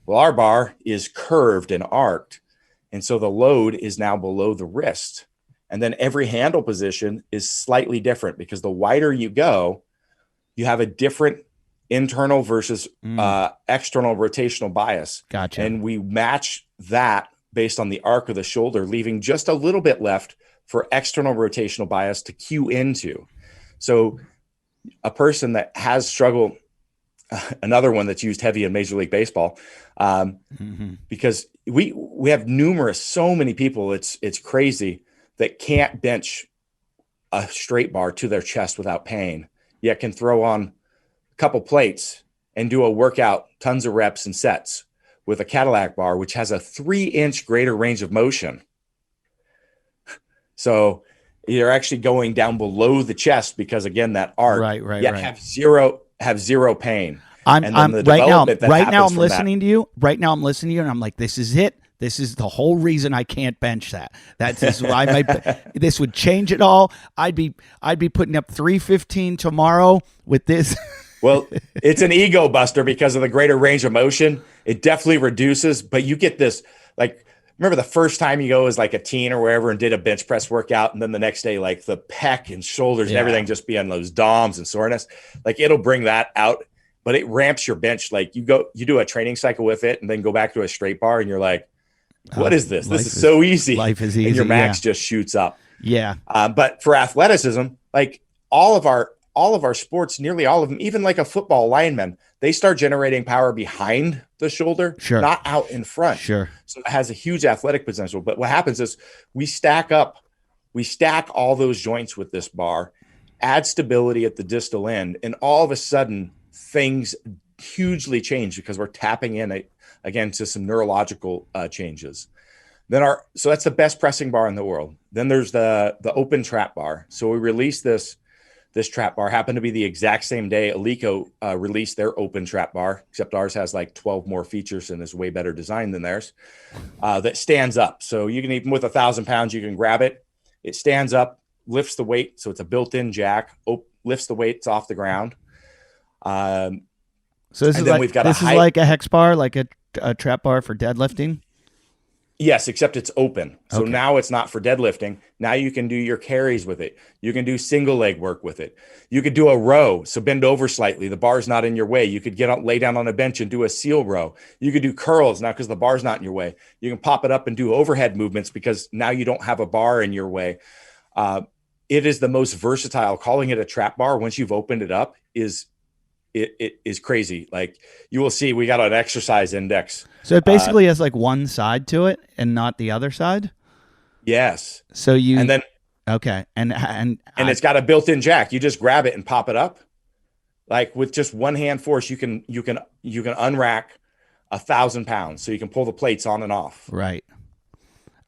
Well, our bar is curved and arced, and so the load is now below the wrist. And then every handle position is slightly different, because the wider you go, you have a different internal versus external rotational bias. Gotcha. And we match that based on the arc of the shoulder, leaving just a little bit left for external rotational bias to cue into. So a person that has struggled, another one that's used heavy in Major League Baseball, because we have so many people, it's crazy, that can't bench a straight bar to their chest without pain, yet can throw on a couple plates and do a workout, tons of reps and sets with a Cadillac bar, which has a 3-inch greater range of motion. So you're actually going down below the chest because, again, that arc, have zero pain. I'm right now I'm listening to you. Right now I'm listening to you, and I'm like, this is it. This is the whole reason I can't bench that. That's why this would change it all. I'd be putting up 315 tomorrow with this. Well, it's an ego buster because of the greater range of motion. It definitely reduces, but you get this, like, remember the first time you go as like a teen or wherever and did a bench press workout, and then the next day, like the pec and shoulders and everything just be on those DOMs and soreness. Like, it'll bring that out, but it ramps your bench. Like, you do a training cycle with it and then go back to a straight bar and you're like, what is this? This is so easy. Life is easy. And your max just shoots up. Yeah. But for athleticism, like all of our sports, nearly all of them, even like a football lineman, they start generating power behind the shoulder, not out in front. So it has a huge athletic potential. But what happens is we stack all those joints with this bar, add stability at the distal end, and all of a sudden things hugely change because we're tapping in again to some neurological changes. So that's the best pressing bar in the world. Then there's the open trap bar. So we released this trap bar, happened to be the exact same day Alico released their open trap bar, except ours has like 12 more features and is way better designed than theirs, that stands up. So you can, even with 1,000 pounds, you can grab it. It stands up, lifts the weight. So it's a built-in jack, lifts the weights off the ground. So this is like a hex bar, like a trap bar for deadlifting? Yes, except it's open. So now it's not for deadlifting. Now you can do your carries with it. You can do single leg work with it. You could do a row. So bend over slightly. The bar's not in your way. You could lay down on a bench and do a seal row. You could do curls now because the bar's not in your way. You can pop it up and do overhead movements because now you don't have a bar in your way. It is the most versatile. Calling it a trap bar once you've opened it up is crazy. Like, you will see, we got an exercise index. So it basically has like one side to it and not the other side. Yes. So and it's got a built-in jack. You just grab it and pop it up. Like, with just one hand force, you can unrack 1,000 pounds. So you can pull the plates on and off. Right.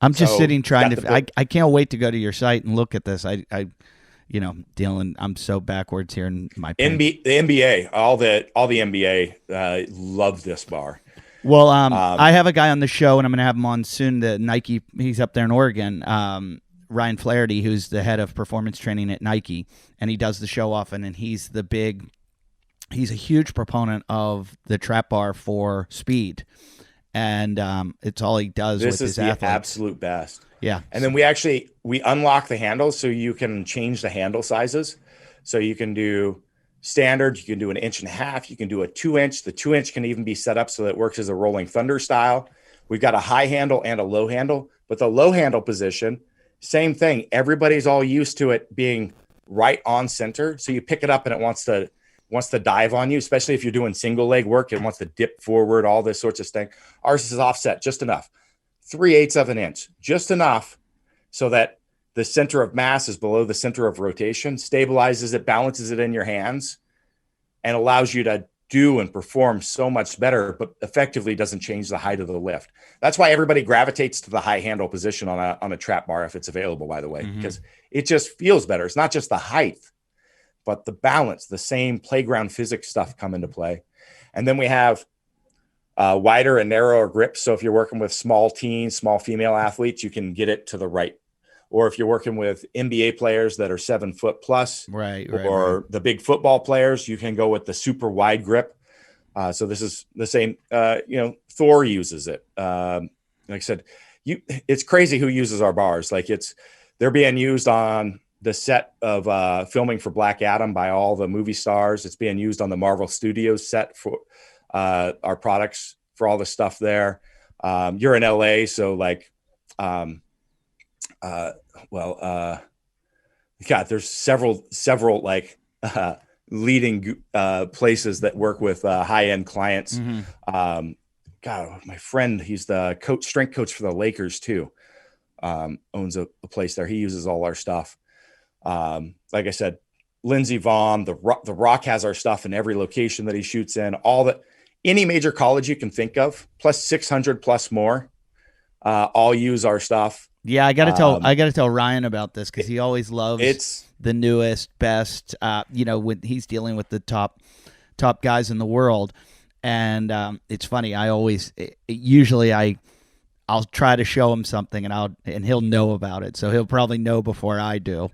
I'm just sitting trying to. I can't wait to go to your site and look at this. I'm so backwards here in my the NBA, all the NBA love this bar. Well, I have a guy on the show, and I'm going to have him on soon. The Nike, he's up there in Oregon. Ryan Flaherty, who's the head of performance training at Nike, and he does the show often. And he's a huge proponent of the trap bar for speed, and it's all he does with his athletes. This is the absolute best. Yeah, and then we unlock the handles so you can change the handle sizes. So you can do standard, you can do an 1.5 inches, you can do a 2-inch. The 2-inch can even be set up so that it works as a rolling thunder style. We've got a high handle and a low handle, but the low handle position, same thing. Everybody's all used to it being right on center. So you pick it up and it wants to dive on you, especially if you're doing single leg work. It wants to dip forward, all this sorts of thing. Ours is offset just enough, 3/8 of an inch, just enough so that the center of mass is below the center of rotation, stabilizes it, balances it in your hands, and allows you to do and perform so much better, but effectively doesn't change the height of the lift. That's why everybody gravitates to the high handle position on a trap bar if it's available, by the way, because it just feels better. It's not just the height, but the balance, the same playground physics stuff come into play. And then we have wider and narrower grips. So if you're working with small teens, small female athletes, you can get it to the right. Or if you're working with NBA players that are 7 foot plus, or the big football players, you can go with the super wide grip. So this is the same, Thor uses it. Like I said, it's crazy who uses our bars. Like they're being used on the set of filming for Black Adam by all the movie stars. It's being used on the Marvel Studios set for our products for all the stuff there. You're in LA, so there's several like leading places that work with high-end clients. My friend, he's the strength coach for the Lakers too. Owns a place there. He uses all our stuff. Like I said, Lindsey Vaughn, the Rock has our stuff in every location that he shoots in. Any major college you can think of, plus 600 plus more, all use our stuff. Yeah, I got to tell Ryan about this because he always loves the newest, best. When he's dealing with the top guys in the world, and it's funny. I'll try to show him something, and he'll know about it. So he'll probably know before I do.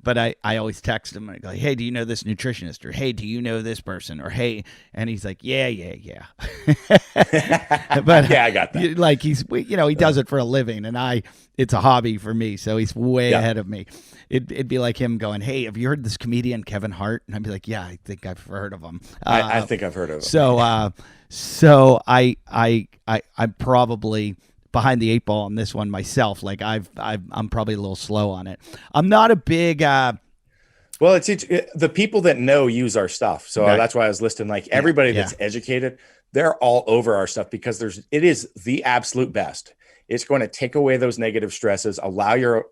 But I always text him and I go, hey, do you know this nutritionist? Or, hey, do you know this person? Or, hey, and he's like, yeah. But yeah, I got that. Like he does it for a living, and it's a hobby for me. So he's way ahead of me. It'd be like him going, hey, have you heard this comedian Kevin Hart? And I'd be like, yeah, I think I've heard of him. I think I've heard of him. So I'm probably behind the 8 ball on this one myself. Like I'm probably a little slow on it. I'm not a big. Well, it's the people that know use our stuff. So that's why I was listing like everybody that's educated. They're all over our stuff because it is the absolute best. It's going to take away those negative stresses, allow your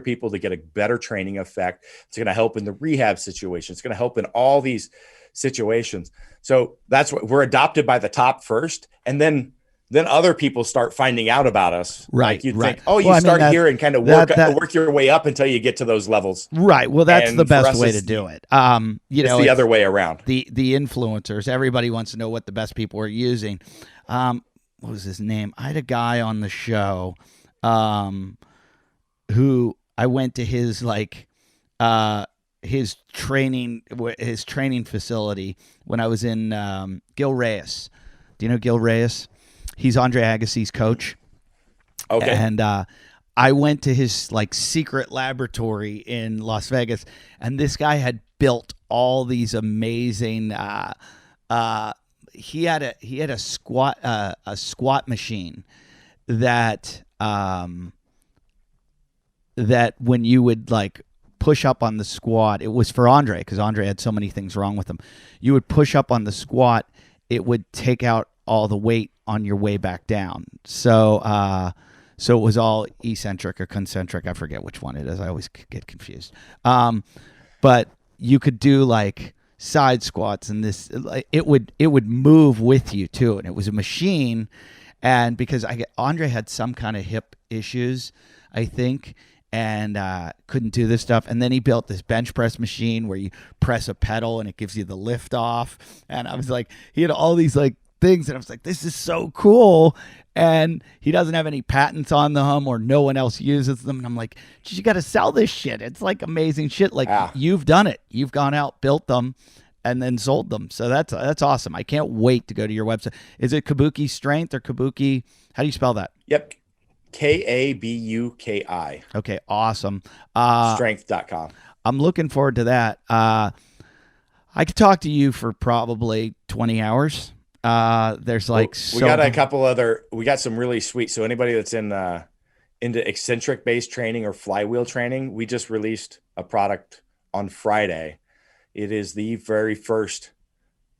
people to get a better training effect. It's going to help in the rehab situation. It's going to help in all these situations. So that's what we're adopted by the top first, and then other people start finding out about us. Right. Like you'd think, start here and kind of work your way up until you get to those levels. Right. Well, that's the best way to do it. It's the other way around. The influencers, everybody wants to know what the best people are using. What was his name? I had a guy on the show who I went to his training facility when I was in Gil Reyes. Do you know Gil Reyes? He's Andre Agassi's coach. Okay. And I went to his secret laboratory in Las Vegas, and this guy had built all these amazing he had a squat machine that when you would push up on the squat, it was for Andre because Andre had so many things wrong with him. You would push up on the squat, it would take out all the weight on your way back down. So it was all eccentric or concentric. I forget which one it is. I always get confused. But you could do side squats, and it would move with you too. And it was a machine. And because Andre had some kind of hip issues, I think, and couldn't do this stuff. And then he built this bench press machine where you press a pedal and it gives you the lift off. And I was like, he had all these like things, and I was like, this is so cool. And he doesn't have any patents on them, or no one else uses them. And I'm like, you got to sell this shit. It's like amazing shit. Like you've done it. You've gone out, built them, and then sold them. So that's awesome. I can't wait to go to your website. Is it Kabuki Strength or Kabuki? How do you spell that? Yep. Kabuki. Okay, awesome. Strength.com. I'm looking forward to that. I could talk to you for probably 20 hours. There's like we got a couple other. We got some really sweet. So anybody that's into eccentric based training or flywheel training, we just released a product on Friday. It is the very first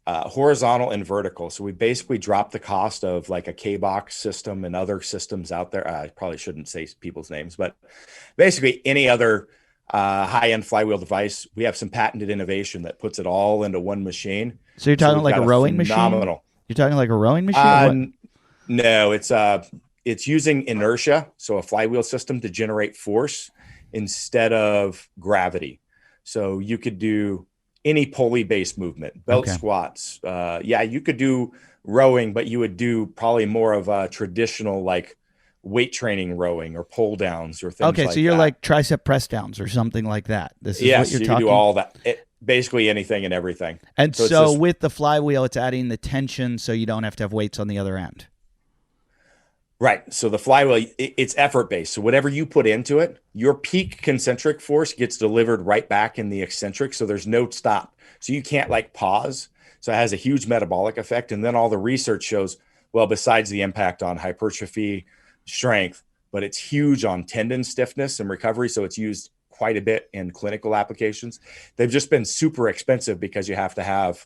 horizontal and vertical. So we basically dropped the cost of like a K-Box system and other systems out there. I probably shouldn't say people's names, but basically any other high-end flywheel device. We have some patented innovation that puts it all into one machine. So you're talking like a rowing machine? You're talking like a rowing machine? No, it's using inertia, so a flywheel system, to generate force instead of gravity. So you could do any pulley-based movement, belt squats. You could do rowing, but you would do probably more of a traditional like weight training rowing or pull downs or things like that. Okay, so you're like tricep press downs or something like that. This is what you're you talking. Can do all that. Basically anything and everything. And so with the flywheel, it's adding the tension so you don't have to have weights on the other end. Right. So the flywheel, it's effort-based. So whatever you put into it, your peak concentric force gets delivered right back in the eccentric. So there's no stop. So you can't like pause. So it has a huge metabolic effect. And then all the research shows, well, besides the impact on hypertrophy, strength, but it's huge on tendon stiffness and recovery. So it's used quite a bit in clinical applications. They've just been super expensive because you have to have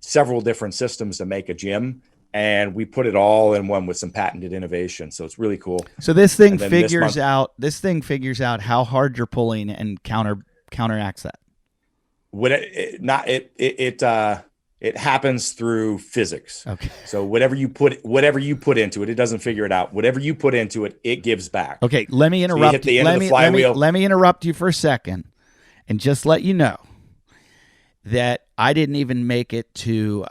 several different systems to make a gym. And we put it all in one with some patented innovation. So it's really cool. So this thing figures out how hard you're pulling and counteracts that. It happens through physics. Okay. So whatever you put into it, it doesn't figure it out. Whatever you put into it, it gives back. Okay, let me interrupt you. Let me interrupt you for a second and just let you know that I didn't even make it to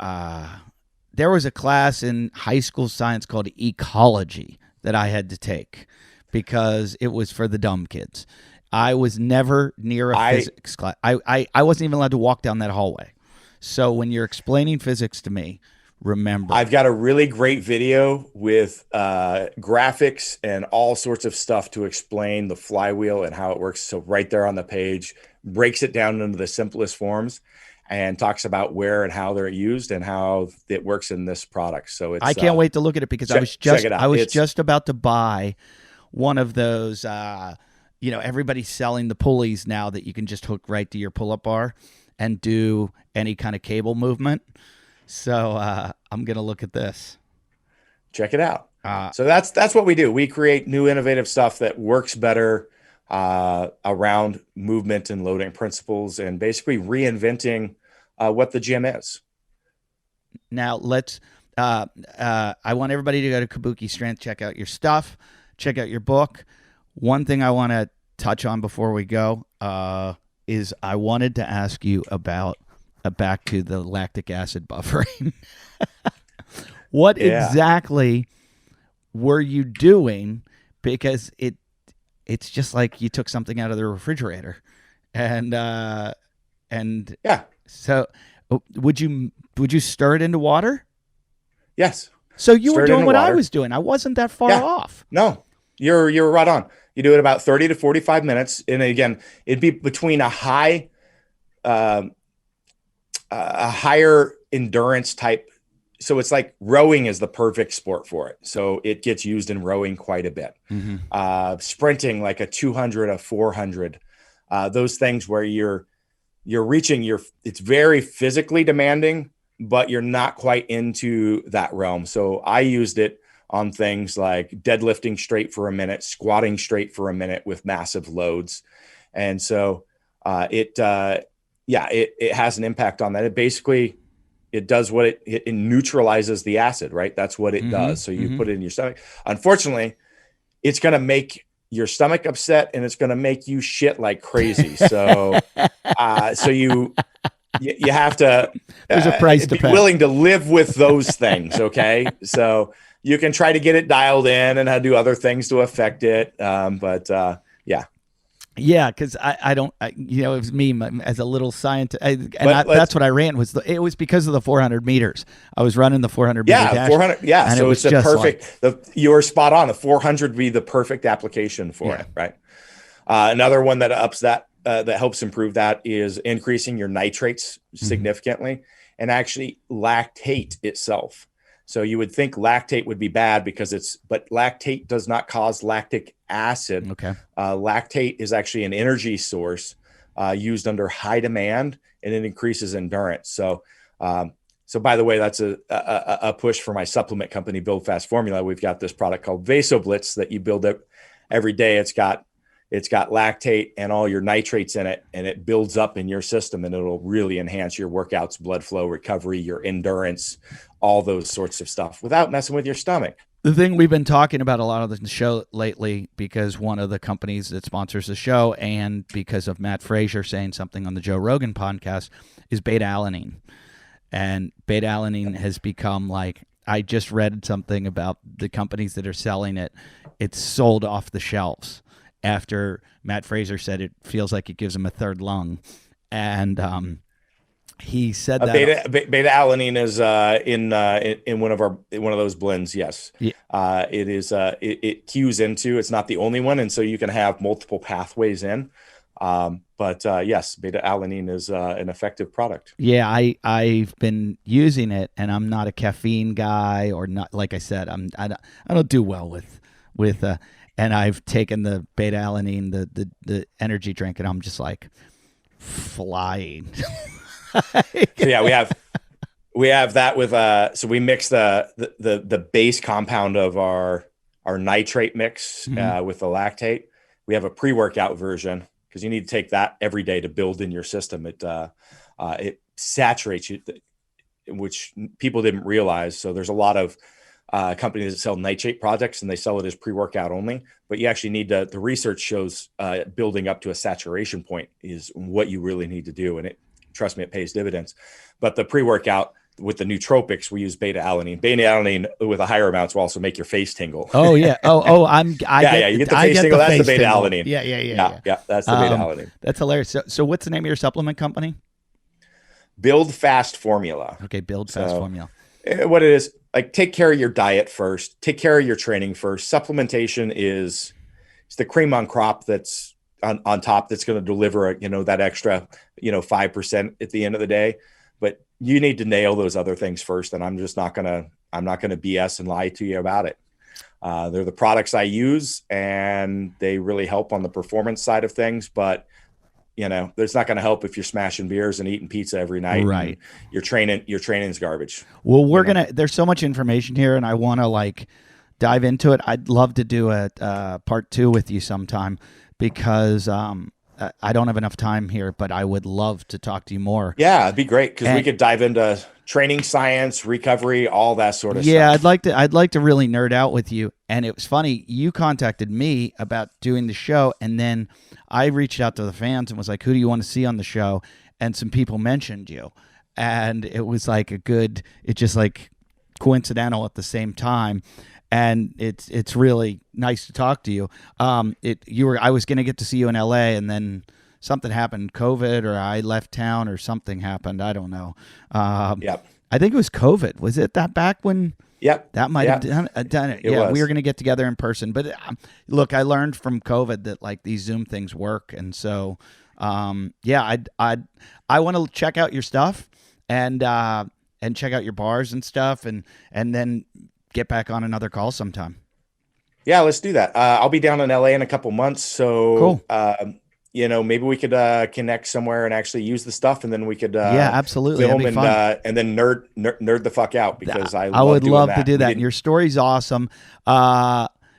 there was a class in high school science called ecology that I had to take because it was for the dumb kids. I was never near a physics class. I wasn't even allowed to walk down that hallway. So when you're explaining physics to me, remember. I've got a really great video with graphics and all sorts of stuff to explain the flywheel and how it works. So right there on the page, breaks it down into the simplest forms and talks about where and how they're used and how it works in this product. So I can't wait to look at it because I was just about to buy one of those. Everybody's selling the pulleys now that you can just hook right to your pull-up bar and do any kind of cable movement. So I'm gonna look at this. Check it out. So that's what we do. We create new innovative stuff that works better around movement and loading principles, and basically reinventing what the gym is. Now let's. I want everybody to go to Kabuki Strength, check out your stuff, check out your book. One thing I want to touch on before we go is I wanted to ask you about back to the lactic acid buffering. What exactly were you doing? Because it's just like you took something out of the refrigerator, and So would you stir it into water? Yes. So you were doing what I was doing. I wasn't that far off. No, you're right on. You do it about 30 to 45 minutes. And again, it'd be between a higher endurance type. So it's like rowing is the perfect sport for it. So it gets used in rowing quite a bit. Mm-hmm. Sprinting like a 200, a 400, those things where you're reaching it's very physically demanding, but you're not quite into that realm. So I used it on things like deadlifting straight for a minute, squatting straight for a minute with massive loads. And so it has an impact on that. It does what it neutralizes the acid, right? That's what it does. So you put it in your stomach. Unfortunately, it's going to make your stomach upset, and it's going to make you shit like crazy. So, so you have to There's a price to be pay. willing to live with those things. Okay. So you can try to get it dialed in and do other things to affect it. Yeah. Yeah, because I don't, it was me as a little scientist, that's what I ran it was because of the 400 meters. I was running the 400 meter dash. 400. Yeah. So it's a perfect, you were spot on. The 400 would be the perfect application for it. Right. Another one that ups that, that helps improve that is increasing your nitrates significantly, and actually lactate itself. So you would think lactate would be bad but lactate does not cause lactic acid. Okay. Lactate is actually an energy source used under high demand, and it increases endurance. So, by the way, that's a push for my supplement company, Build Fast Formula. We've got this product called Vasoblitz that you build up every day. It's got lactate and all your nitrates in it, and it builds up in your system, and it'll really enhance your workouts, blood flow, recovery, your endurance, all those sorts of stuff without messing with your stomach. The thing we've been talking about a lot of the show lately, because one of the companies that sponsors the show, and because of Matt Frazier saying something on the Joe Rogan podcast, is beta-alanine. And beta-alanine has become like, I just read something about the companies that are selling it. It's sold off the shelves after Matt Frazier said it feels like it gives him a third lung. And he said that beta-alanine is in one of those blends. Yes. Yeah. It is it cues into, it's not the only one, and so you can have multiple pathways in. Yes, beta-alanine is an effective product. Yeah, I've been using it, and I'm not a caffeine guy, or not. Like I said, I don't do well with and I've taken the beta-alanine, the energy drink, and I'm just like flying. Yeah, we have that with so we mix the base compound of our nitrate mix with the lactate. We have a pre-workout version, because you need to take that every day to build in your system. It saturates you, which people didn't realize. So there's a lot of companies that sell nitrate products, and they sell it as pre-workout only, but you actually need the research shows building up to a saturation point is what you really need to do. And trust me, it pays dividends. But the pre-workout with the nootropics, we use beta-alanine. Beta-alanine with a higher amounts will also make your face tingle. Oh yeah. You get the face tingle. That's the beta-alanine. Yeah. That's the beta-alanine. That's hilarious. So what's the name of your supplement company? Build Fast Formula. Okay, Build Fast Formula. What it is, like, take care of your diet first. Take care of your training first. Supplementation it's the cream on crop that's on top that's going to deliver that extra 5% at the end of the day. But you need to nail those other things first, and I'm not gonna BS and lie to you about it. They're the products I use, and they really help on the performance side of things, but it's not going to help if you're smashing beers and eating pizza every night. Right. Your training's garbage. Well, there's so much information here, and I want to dive into it. I'd love to do a part 2 with you sometime, because I don't have enough time here, but I would love to talk to you more. Yeah, it'd be great, because we could dive into training science, recovery, all that sort of stuff. Yeah, I'd like to really nerd out with you. And it was funny, you contacted me about doing the show, and then I reached out to the fans and was like, who do you want to see on the show? And some people mentioned you. And it was like it's just like coincidental at the same time. And it's really nice to talk to you. I was going to get to see you in LA, and then something happened, COVID, or I left town, or something happened. I don't know. Yep. I think it was COVID. Was it that back when? Yep. That might have done it. Yeah, we were going to get together in person. But look, I learned from COVID that these Zoom things work. And so, I want to check out your stuff and check out your bars and stuff, and then get back on another call sometime. Yeah, let's do that. I'll be down in LA in a couple months. So, cool. Maybe we could connect somewhere and actually use the stuff, and then we could absolutely film and then nerd the fuck out, because I would love to do that. And your story's awesome.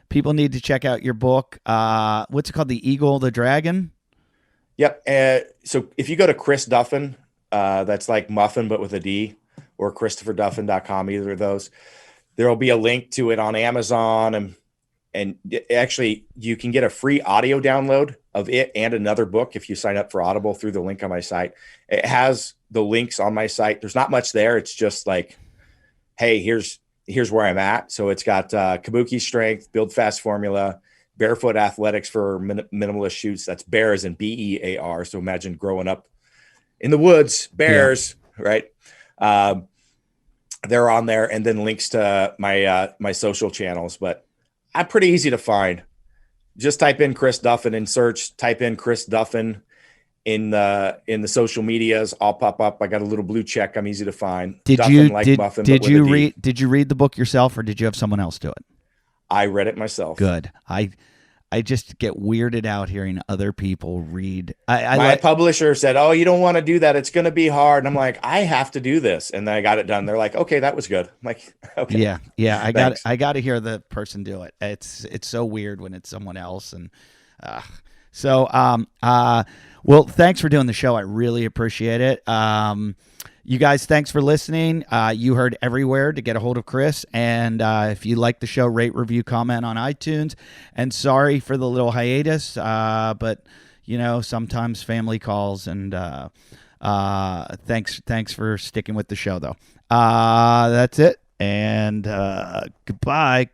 People need to check out your book. What's it called? The Eagle, the Dragon? Yep. So if you go to Chris Duffin, that's like muffin but with a D, or ChristopherDuffin.com, either of those, there will be a link to it on Amazon and and actually you can get a free audio download of it and another book if you sign up for Audible through the link on my site. It has the links on my site. There's not much there. It's just like, hey, here's where I'm at. So it's got Kabuki Strength, Build Fast Formula, Barefoot Athletics for minimalist shoots. That's bear as in BEAR. So imagine growing up in the woods, bears, right? They're on there, and then links to my social channels. But I'm pretty easy to find. Just type in Chris Duffin in search. Type in Chris Duffin in the social medias. I'll pop up. I got a little blue check. I'm easy to find. Did Duffin, you like Muffin, did but you with a D. read did you read the book yourself, or did you have someone else do it? I read it myself. Good. I just get weirded out hearing other people read. My publisher said, "Oh, you don't want to do that. It's going to be hard." And I'm like, "I have to do this." And then I got it done. They're like, "Okay, that was good." I'm like, "Okay." Yeah. I got to hear the person do it. It's so weird when it's someone else. And well, thanks for doing the show. I really appreciate it. You guys, thanks for listening. You heard everywhere to get a hold of Chris. And if you like the show, rate, review, comment on iTunes. And sorry for the little hiatus, but, sometimes family calls. And thanks for sticking with the show, though. That's it. And goodbye.